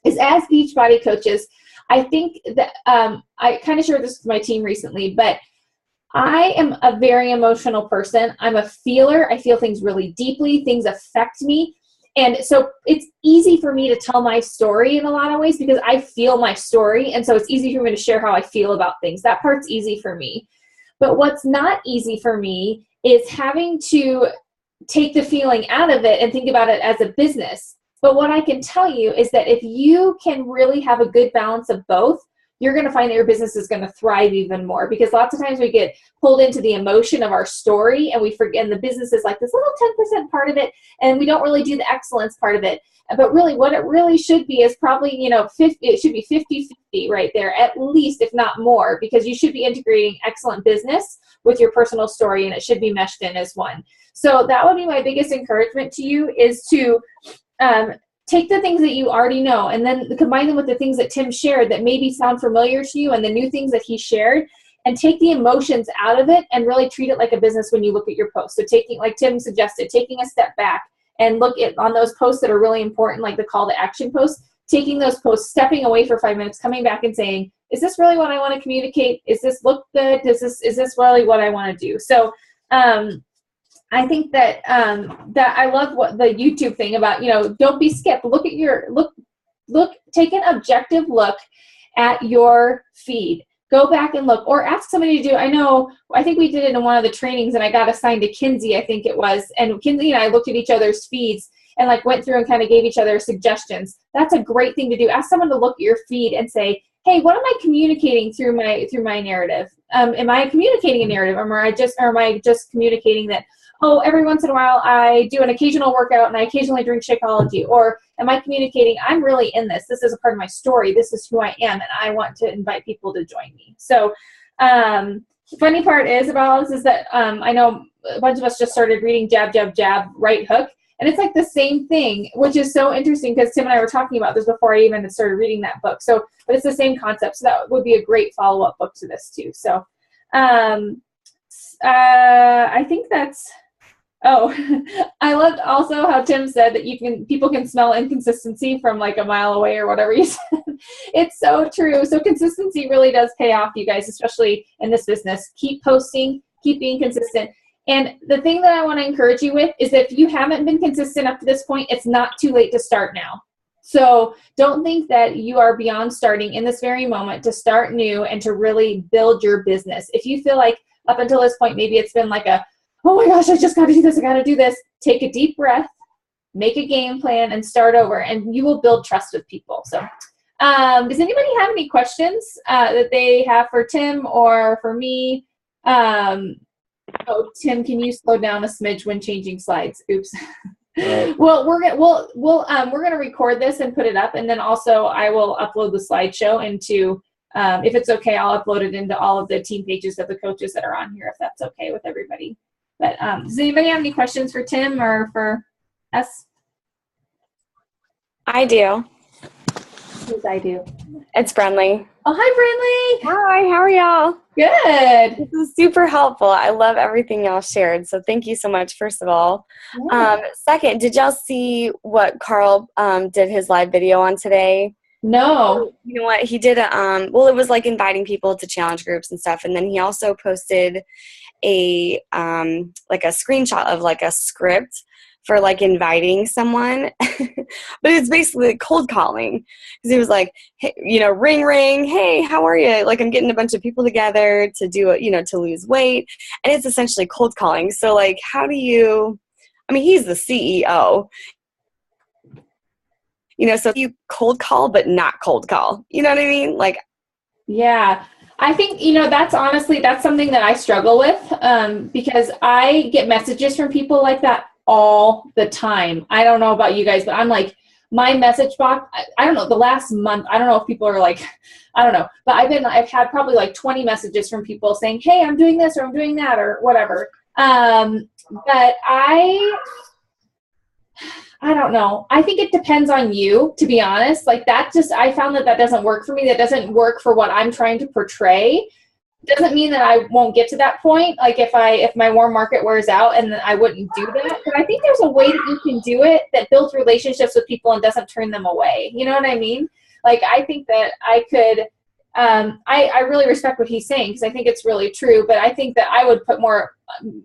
is, as Beachbody coaches, I think that I kind of shared this with my team recently, but I am a very emotional person. I'm a feeler. I feel things really deeply. Things affect me. And so it's easy for me to tell my story in a lot of ways because I feel my story. And so it's easy for me to share how I feel about things. That part's easy for me. But what's not easy for me is having to take the feeling out of it and think about it as a business. But what I can tell you is that if you can really have a good balance of both, you're going to find that your business is going to thrive even more, because lots of times we get pulled into the emotion of our story and we forget, and the business is like this little 10% part of it, and we don't really do the excellence part of it. But really what it really should be is probably, it should be 50-50 right there, at least, if not more, because you should be integrating excellent business with your personal story, and it should be meshed in as one. So that would be my biggest encouragement to you, is to take the things that you already know and then combine them with the things that Tim shared that maybe sound familiar to you and the new things that he shared, and take the emotions out of it and really treat it like a business when you look at your posts. So taking, like Tim suggested, taking a step back and look at on those posts that are really important, like the call to action posts, taking those posts, stepping away for 5 minutes, coming back and saying, is this really what I want to communicate? Is this look good? Is this really what I want to do? So I think that that I love what the YouTube thing about, don't be skipped. Look at your take an objective look at your feed. Go back and look, or ask somebody to do. I think we did it in one of the trainings, and I got assigned to Kinsey, I think it was, and Kinsey and I looked at each other's feeds and went through and kind of gave each other suggestions. That's a great thing to do. Ask someone to look at your feed and say, hey, what am I communicating through my narrative? Am I communicating a narrative, or am I just communicating that, oh, every once in a while I do an occasional workout and I occasionally drink Shakeology? Or am I communicating, I'm really in this. This is a part of my story. This is who I am, and I want to invite people to join me. So funny part is about all this is that I know a bunch of us just started reading Jab, Jab, Jab, Right Hook. And it's like the same thing, which is so interesting because Tim and I were talking about this before I even started reading that book. So, but it's the same concept. So that would be a great follow-up book to this too. So I think that's, I loved also how Tim said that people can smell inconsistency from like a mile away or whatever he said. It's so true. So consistency really does pay off, you guys, especially in this business. Keep posting, keep being consistent. And the thing that I want to encourage you with is that if you haven't been consistent up to this point, it's not too late to start now. So don't think that you are beyond starting in this very moment to start new and to really build your business. If you feel like up until this point, maybe it's been like oh my gosh, I just got to do this, I got to do this. Take a deep breath, make a game plan, and start over, and you will build trust with people. So does anybody have any questions that they have for Tim or for me? Oh, Tim, can you slow down a smidge when changing slides? Oops. Well, we're gonna record this and put it up, and then also I will upload the slideshow into. If it's okay, I'll upload it into all of the team pages of the coaches that are on here, if that's okay with everybody. But does anybody have any questions for Tim or for us? I do. Yes, I do. It's Brenly. Oh, hi, Brenly. Hi, how are y'all? Good. This is super helpful. I love everything y'all shared. So thank you so much, first of all. Yeah. Second, did y'all see what Carl did his live video on today? No. You know what? He did it was like inviting people to challenge groups and stuff. And then he also posted a screenshot of like a script for like inviting someone, but it's basically cold calling, because he was like, hey, ring, ring. Hey, how are you? Like, I'm getting a bunch of people together to do it, to lose weight. And it's essentially cold calling. So like, he's the CEO, so you cold call, but not cold call, you know what I mean? Like, yeah. I think, that's something that I struggle with because I get messages from people like that all the time. I don't know about you guys, but I'm like, my message box, I don't know, the last month, I don't know if people are like, I don't know, but I've had probably like 20 messages from people saying, hey, I'm doing this or I'm doing that or whatever. But I don't know. I think it depends on you, to be honest. Like I found that doesn't work for me. That doesn't work for what I'm trying to portray. Doesn't mean that I won't get to that point. Like if my warm market wears out, and then I wouldn't do that. But I think there's a way that you can do it that builds relationships with people and doesn't turn them away. You know what I mean? Like I think that I could. I really respect what he's saying, because I think it's really true. But I think that I would put more,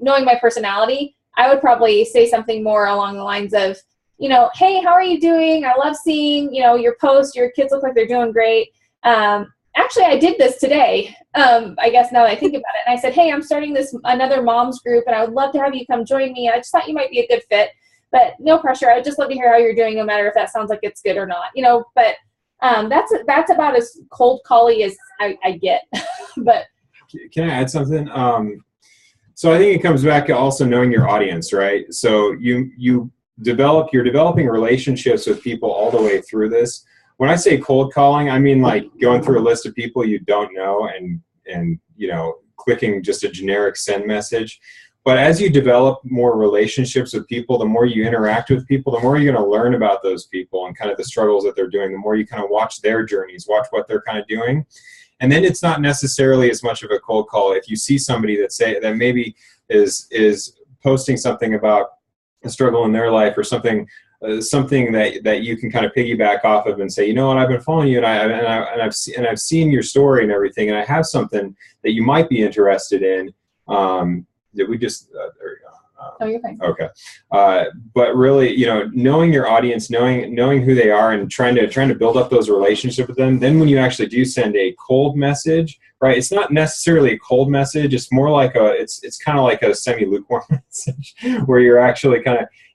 knowing my personality, I would probably say something more along the lines of, you know, hey, how are you doing? I love seeing, you know, your posts. Your kids look like they're doing great. Actually, I did this today. I guess now that I think about it. And I said, hey, I'm starting another mom's group, and I would love to have you come join me. And I just thought you might be a good fit, but no pressure. I'd just love to hear how you're doing, no matter if that sounds like it's good or not, you know, but that's about as cold call-y as I get. But can I add something? So I think it comes back to also knowing your audience, right? So you're developing relationships with people all the way through this. When I say cold calling, I mean like going through a list of people you don't know and you know, clicking just a generic send message. But as you develop more relationships with people, the more you interact with people, the more you're going to learn about those people and kind of the struggles that they're doing, the more you kind of watch their journeys, watch what they're kind of doing. And then it's not necessarily as much of a cold call if you see somebody that maybe is posting something about a struggle in their life or something that you can kind of piggyback off of and say, you know what, I've been following you and I've seen your story and everything, and I have something that you might be interested in. Did we just? There we go. Oh, you're fine. Okay, but really, you know, knowing your audience, knowing who they are, and trying to build up those relationships with them. Then, when you actually do send a cold message, right? It's not necessarily a cold message. It's more like it's kind of like a semi-lukewarm message, where you're actually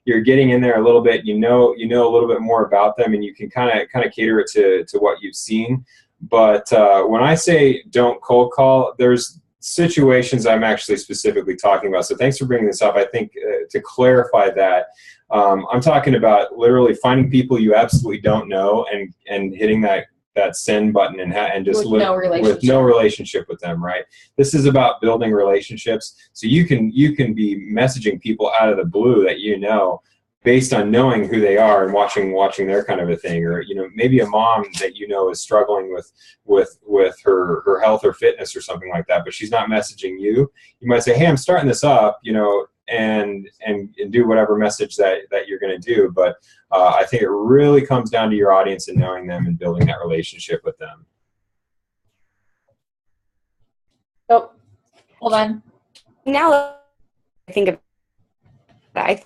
you're getting in there a little bit. You know a little bit more about them, and you can kind of cater it to what you've seen. But when I say don't cold call, there's situations I'm actually specifically talking about. So thanks for bringing this up. I think to clarify that, I'm talking about literally finding people you absolutely don't know and hitting that send button and just with no relationship with them, right? This is about building relationships. So you can be messaging people out of the blue that you know, based on knowing who they are and watching their kind of a thing, or you know, maybe a mom that you know is struggling with her health or fitness or something like that, but she's not messaging you. You might say, hey, I'm starting this up, you know, and do whatever message that you're going to do. But I think it really comes down to your audience and knowing them and building that relationship with them. Oh, hold on. Now I think of that, I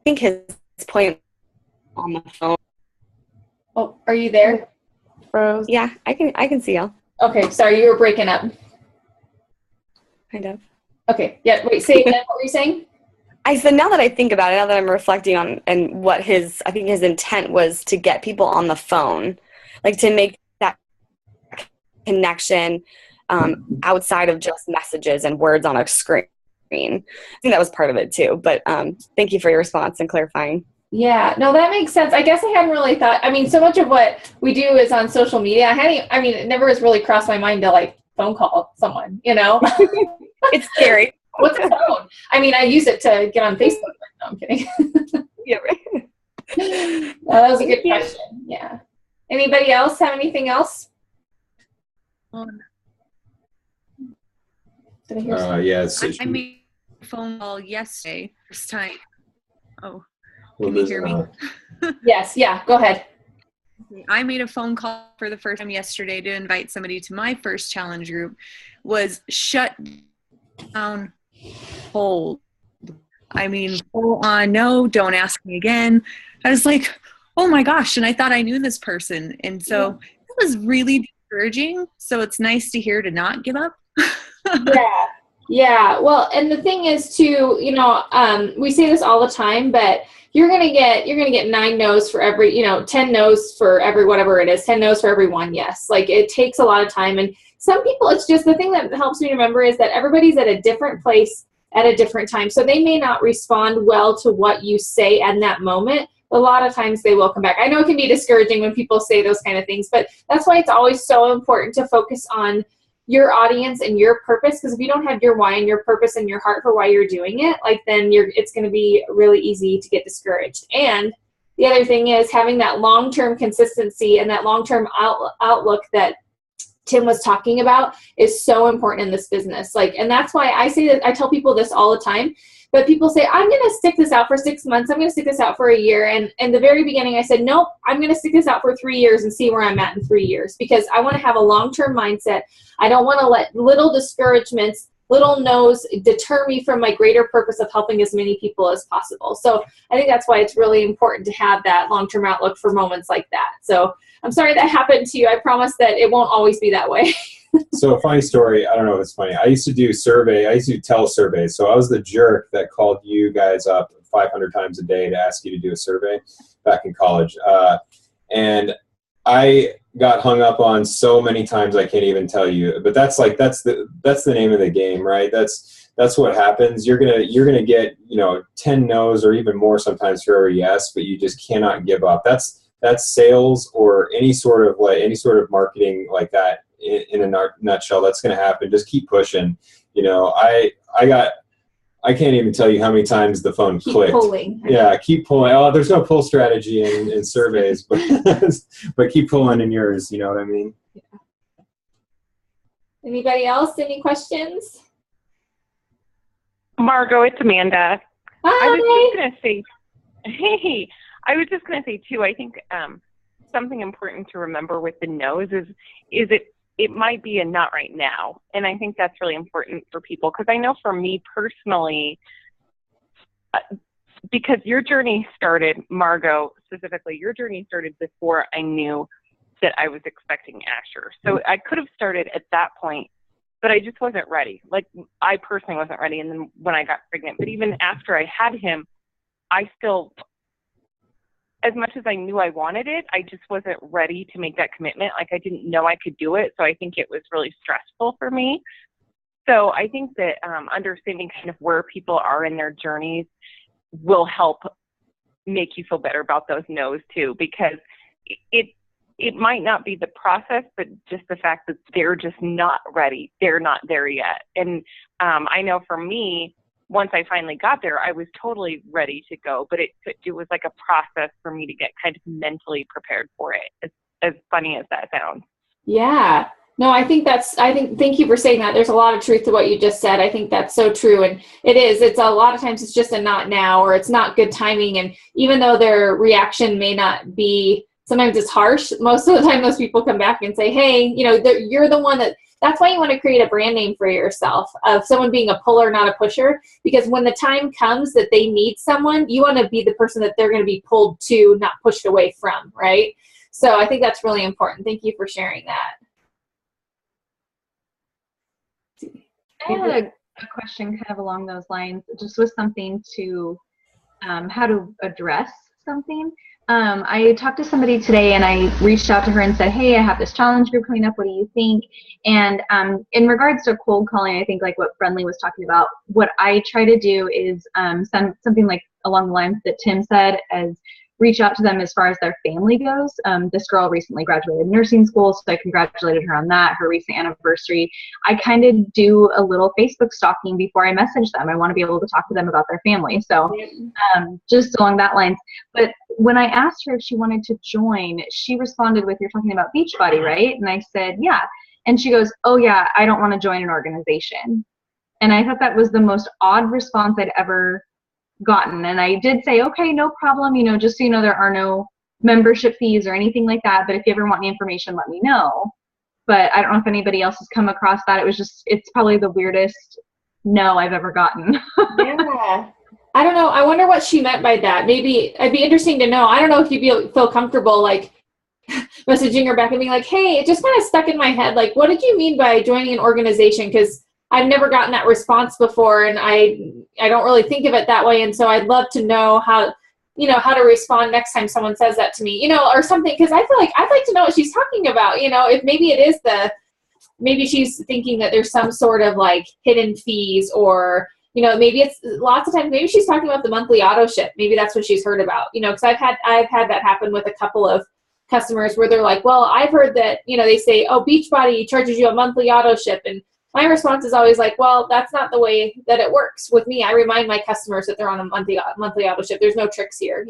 think his point on the phone. Oh, are you there? Froze. Yeah, I can see y'all. Okay, sorry, you were breaking up. Kind of. Okay, yeah, wait, say again, what were you saying? I said, now that I think about it, now that I'm reflecting on and what I think his intent was to get people on the phone, like to make that connection outside of just messages and words on a screen. I think that was part of it too, but thank you for your response and clarifying. Yeah, no, that makes sense. I guess I hadn't really thought, I mean, so much of what we do is on social media. It never has really crossed my mind to like phone call someone, you know? It's scary. What's a phone? I mean, I use it to get on Facebook, but no, I'm kidding. Yeah, right. That was a good question. Yeah. Anybody else have anything else? Did I hear something? Yeah. I made a phone call yesterday, first time. Oh, Well, can you hear me? Yes, yeah, go ahead. I made a phone call for the first time yesterday to invite somebody to my first challenge group. Was shut down cold. I mean, full on, no, don't ask me again. I was like, oh my gosh, and I thought I knew this person. And so it was really discouraging. So it's nice to hear to not give up. Yeah. Well, and the thing is too, you know, we say this all the time, but you're gonna get 9 no's for every, 10 no's for every whatever it is, 10 no's for every 1 yes. Like it takes a lot of time, and some people, it's just the thing that helps me remember is that everybody's at a different place at a different time, so they may not respond well to what you say in that moment. A lot of times they will come back. I know it can be discouraging when people say those kind of things, but that's why it's always so important to focus on your audience and your purpose, because if you don't have your why and your purpose and your heart for why you're doing it, like then it's going to be really easy to get discouraged. And the other thing is having that long-term consistency and that long-term outlook that Tim was talking about is so important in this business. Like, and that's why I say that, I tell people this all the time, but people say, I'm going to stick this out for 6 months. I'm going to stick this out for a year. And in the very beginning, I said, nope, I'm going to stick this out for 3 years and see where I'm at in 3 years, because I want to have a long-term mindset. I don't want to let little discouragements little no's deter me from my greater purpose of helping as many people as possible. So I think that's why it's really important to have that long-term outlook for moments like that. So I'm sorry that happened to you. I promise that it won't always be that way. So a funny story, I don't know if it's funny. I used to do telesurveys. So I was the jerk that called you guys up 500 times a day to ask you to do a survey back in college. And I got hung up on so many times I can't even tell you. But that's the name of the game, right? That's what happens. You're gonna get 10 no's or even more sometimes for every yes, but you just cannot give up. That's sales or any sort of marketing like that in a nutshell. That's gonna happen. Just keep pushing. I can't even tell you how many times the phone clicked. Keep pulling. Yeah, keep pulling. Oh, there's no pull strategy in surveys, but keep pulling in yours. You know what I mean? Yeah. Anybody else? Any questions? Margot, it's Amanda. Hi. I was just going to say too, I think something important to remember with the no's is it might be a not right now. And I think that's really important for people, because I know for me personally, because your journey started, Margot, specifically, your journey started before I knew that I was expecting Asher. So I could have started at that point, but I just wasn't ready. Like, I personally wasn't ready. And then when I got pregnant, but even after I had him, I still, as much as I knew I wanted it, I just wasn't ready to make that commitment. Like, I didn't know I could do it. So I think it was really stressful for me. So I think that understanding kind of where people are in their journeys will help make you feel better about those no's too, because it might not be the process, but just the fact that they're just not ready. They're not there yet. And I know for me, once I finally got there, I was totally ready to go, but it was like a process for me to get kind of mentally prepared for it, as funny as that sounds. Yeah. No, thank you for saying that. There's a lot of truth to what you just said. I think that's so true. And it's a lot of times it's just a not now, or it's not good timing. And even though their reaction may not be, sometimes it's harsh, most of the time those people come back and say, hey, you're the one that's why you want to create a brand name for yourself of someone being a puller, not a pusher, because when the time comes that they need someone, you want to be the person that they're going to be pulled to, not pushed away from, right? So I think that's really important. Thank you for sharing that. I had a question kind of along those lines, just with something to how to address something. I talked to somebody today and I reached out to her and said, hey, I have this challenge group coming up. What do you think? And in regards to cold calling, I think like what Friendly was talking about, what I try to do is something like along the lines that Tim said, as reach out to them as far as their family goes. This girl recently graduated nursing school, so I congratulated her on that, her recent anniversary. I kind of do a little Facebook stalking before I message them. I want to be able to talk to them about their family. So just along that lines. But when I asked her if she wanted to join, she responded with, you're talking about Beachbody, right? And I said, yeah. And she goes, oh yeah, I don't want to join an organization. And I thought that was the most odd response I'd ever gotten. And I did say, okay, no problem, just so you know, there are no membership fees or anything like that, but if you ever want any information, let me know. But I don't know if anybody else has come across that. It's probably the weirdest no I've ever gotten. Yeah. I don't know. I wonder what she meant by that. Maybe it'd be interesting to know. I don't know if you'd feel comfortable like messaging her back and being like, hey, it just kind of stuck in my head. Like, what did you mean by joining an organization? Because I've never gotten that response before, and I don't really think of it that way. And so I'd love to know how to respond next time someone says that to me, or something. Because I feel like I'd like to know what she's talking about. If maybe it is maybe she's thinking that there's some sort of like hidden fees, or maybe it's lots of times, maybe she's talking about the monthly auto ship. Maybe that's what she's heard about, because I've had that happen with a couple of customers where they're like, well, I've heard that, they say, oh, Beachbody charges you a monthly auto ship. And my response is always like, well, that's not the way that it works with me. I remind my customers that they're on a monthly auto ship. There's no tricks here,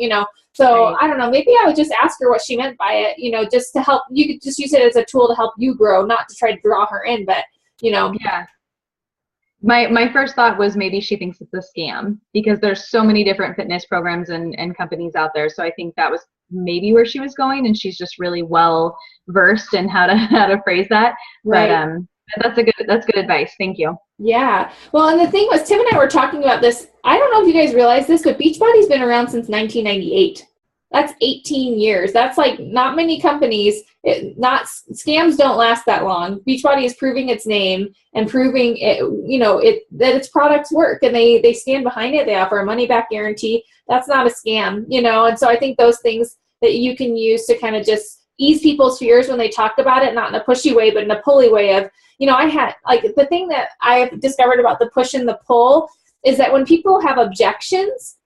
So right. I don't know, maybe I would just ask her what she meant by it, just to help. You could just use it as a tool to help you grow, not to try to draw her in, but, Yeah. My first thought was maybe she thinks it's a scam, because there's so many different fitness programs and companies out there. So I think that was maybe where she was going, and she's just really well versed in how to phrase that. Right. But That's good advice. Thank you. Yeah. Well, and the thing was, Tim and I were talking about this. I don't know if you guys realize this, but Beachbody's been around since 1998. That's 18 years. That's like not many companies, scams don't last that long. Beachbody is proving its name and proving it, that its products work, and they stand behind it. They offer a money back guarantee. That's not a scam, and so I think those things that you can use to kind of just ease people's fears when they talk about it, not in a pushy way, but in a pulley way of, I had like the thing that I've discovered about the push and the pull is that when people have objections,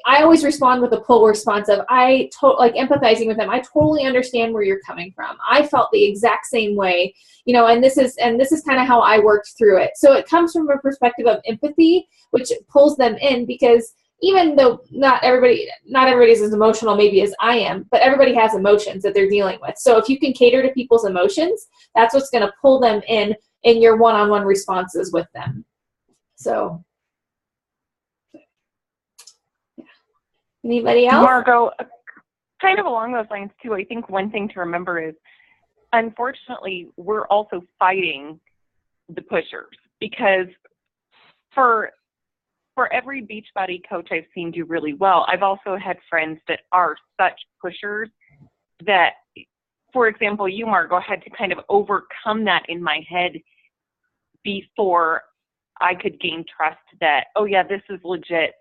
I always respond with a pull response of like empathizing with them. I totally understand where you're coming from. I felt the exact same way, and this is kind of how I worked through it. So it comes from a perspective of empathy, which pulls them in, because even though not everybody's as emotional maybe as I am, but everybody has emotions that they're dealing with. So if you can cater to people's emotions, that's what's going to pull them in your one-on-one responses with them. So anybody else? Margot, kind of along those lines too, I think one thing to remember is, unfortunately, we're also fighting the pushers, because for every Beachbody coach I've seen do really well, I've also had friends that are such pushers that, for example, you, Margot, had to kind of overcome that in my head before I could gain trust that, oh yeah, this is legit.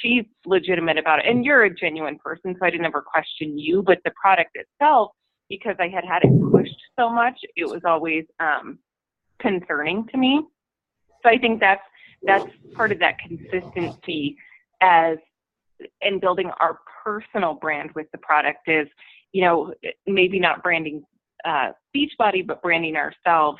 She's legitimate about it. And you're a genuine person, so I didn't ever question you, but the product itself, because I had it pushed so much, it was always concerning to me. So I think that's part of that consistency and building our personal brand with the product is, maybe not branding Beachbody, but branding ourselves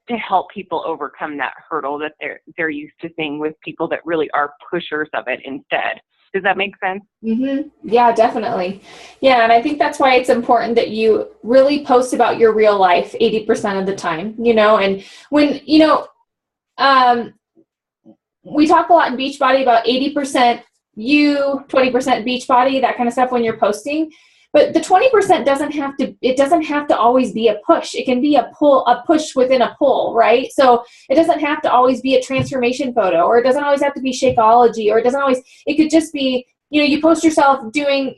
to help people overcome that hurdle that they're used to seeing with people that really are pushers of it instead. Does that make sense? Mm-hmm. Yeah, definitely. Yeah, and I think that's why it's important that you really post about your real life 80% of the time, and when, we talk a lot in Beachbody about 80% you, 20% Beachbody, that kind of stuff when you're posting. But the 20% doesn't have to always be a push. It can be a push within a pull, right? So it doesn't have to always be a transformation photo, or it doesn't always have to be Shakeology, or it could just be, you post yourself doing,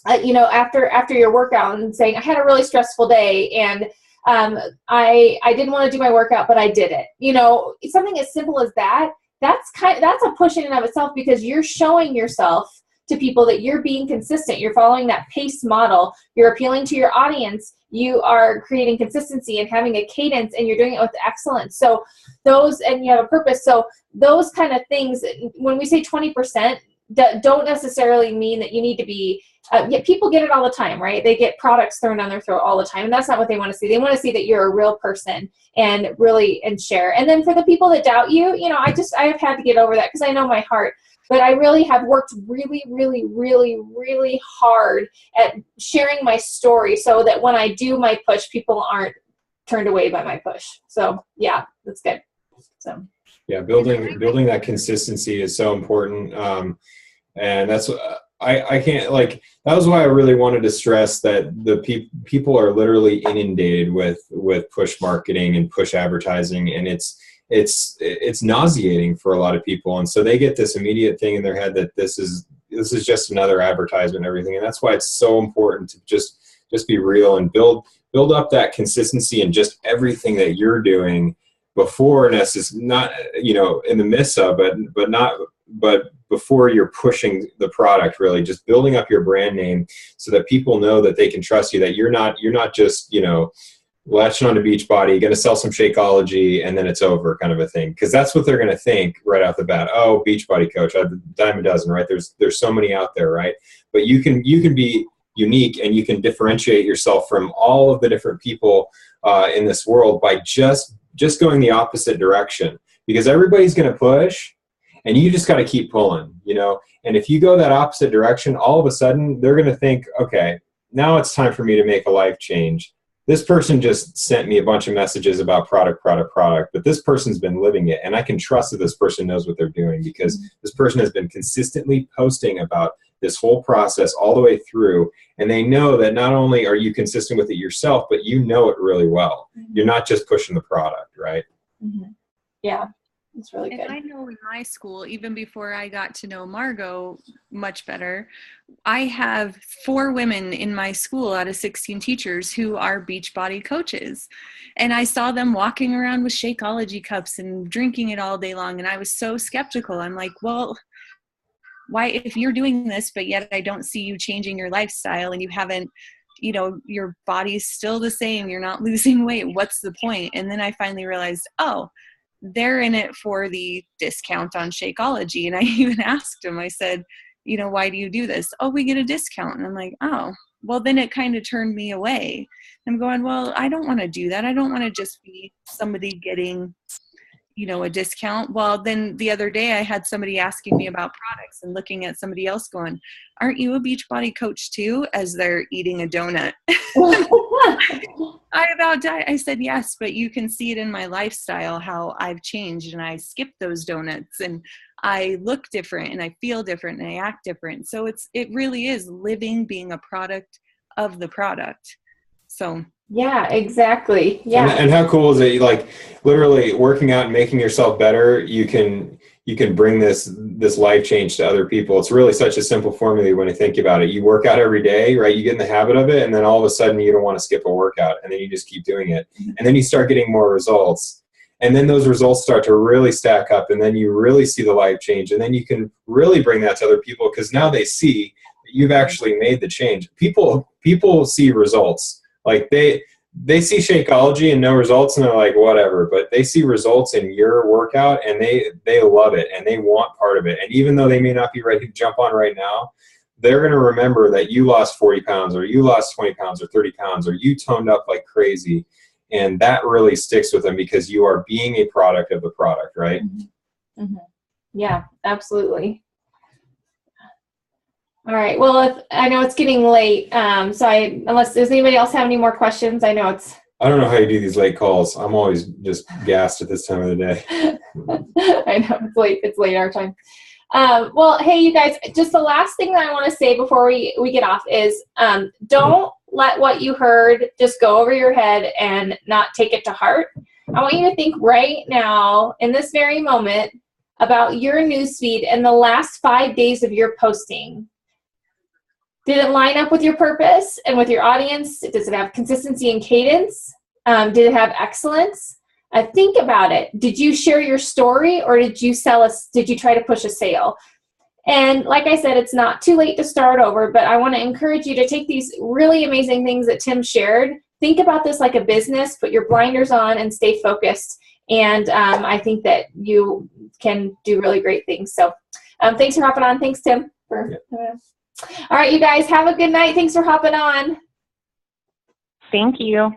after your workout and saying, I had a really stressful day, and I didn't want to do my workout, but I did it. Something as simple as that. That's a push in and of itself, because you're showing yourself to people that you're being consistent. You're following that PACE model. You're appealing to your audience. You are creating consistency and having a cadence, and you're doing it with excellence. So and you have a purpose. So those kind of things, when we say 20%, don't necessarily mean that you need to be, people get it all the time, right? They get products thrown down their throat all the time, and that's not what they want to see. They want to see that you're a real person and share. And then for the people that doubt you, I have had to get over that, because I know my heart. But I really have worked really, really, really, really hard at sharing my story, so that when I do my push, people aren't turned away by my push. So yeah, that's good. So yeah, building that consistency is so important, and that's I can't, like, that was why I really wanted to stress that the people are literally inundated with push marketing and push advertising, and it's nauseating for a lot of people, and so they get this immediate thing in their head that this is just another advertisement and everything. And that's why it's so important to just be real and build up that consistency in just everything that you're doing before, and this is not, in the midst of, but before you're pushing the product, really just building up your brand name so that people know that they can trust you, that you're not just, latching on to Beachbody, going to sell some Shakeology, and then it's over, kind of a thing. Because that's what they're going to think right off the bat. Oh, Beachbody coach, a dime a dozen, right? There's so many out there, right? But you can be unique, and you can differentiate yourself from all of the different people in this world by just going the opposite direction. Because everybody's going to push, and you just got to keep pulling, And if you go that opposite direction, all of a sudden they're going to think, okay, now it's time for me to make a life change. this person just sent me a bunch of messages about product, but this person's been living it. And I can trust that this person knows what they're doing because this person has been consistently posting about this whole process all the way through. And they know that not only are you consistent with it yourself, but you know it really well. You're not just pushing the product, right? Yeah. It's really good. And I know in my school, even before I got to know Margot much better, I have 4 women in my school out of 16 teachers who are Beachbody coaches. And I saw them walking around with Shakeology cups and drinking it all day long. And I was so skeptical. I'm like, well, why, if you're doing this, but yet I don't see you changing your lifestyle and you haven't, you know, your body's still the same, you're not losing weight, what's the point? And then I finally realized, oh, they're in it for the discount on Shakeology. And I even asked them, I said, you know, why do you do this? Oh, we get a discount. And I'm like, oh, well, then it kind of turned me away. I'm going, well, I don't want to do that. I don't want to just be somebody getting, you know, a discount. Well, then the other day I had somebody asking me about products and looking at somebody else going, aren't you a Beachbody coach too? As they're eating a donut. I about died. I said, yes, but you can see it in my lifestyle, how I've changed and I skipped those donuts and I look different and I feel different and I act different. So it really is living, being a product of the product. So yeah, exactly. Yeah. And how cool is it? Like literally working out and making yourself better. You can bring this life change to other people. It's really such a simple formula when you think about it. You work out every day, right? You get in the habit of it. And then all of a sudden you don't want to skip a workout and then you just keep doing it. And then you start getting more results. And then those results start to really stack up and then you really see the life change. And then you can really bring that to other people because now they see that you've actually made the change. People see results. Like they see Shakeology and no results and they're like, whatever, but they see results in your workout and they love it and they want part of it. And even though they may not be ready to jump on right now, they're going to remember that you lost 40 pounds or you lost 20 pounds or 30 pounds or you toned up like crazy. And that really sticks with them because you are being a product of the product, right? Yeah, absolutely. All right. Well, I know it's getting late, unless does anybody else have any more questions? I know I don't know how you do these late calls. I'm always just gassed at this time of the day. I know it's late. It's late our time. Well, hey, you guys, just the last thing that I want to say before we get off is don't let what you heard just go over your head and not take it to heart. I want you to think right now in this very moment about your newsfeed and the last 5 days of your posting. Did it line up with your purpose and with your audience? Does it have consistency and cadence? Did it have excellence? Think about it. Did you share your story or did you try to push a sale? And like I said, it's not too late to start over, but I want to encourage you to take these really amazing things that Tim shared. Think about this like a business, put your blinders on and stay focused. And I think that you can do really great things. So thanks for hopping on. Thanks, Tim. All right, you guys, have a good night. Thanks for hopping on. Thank you.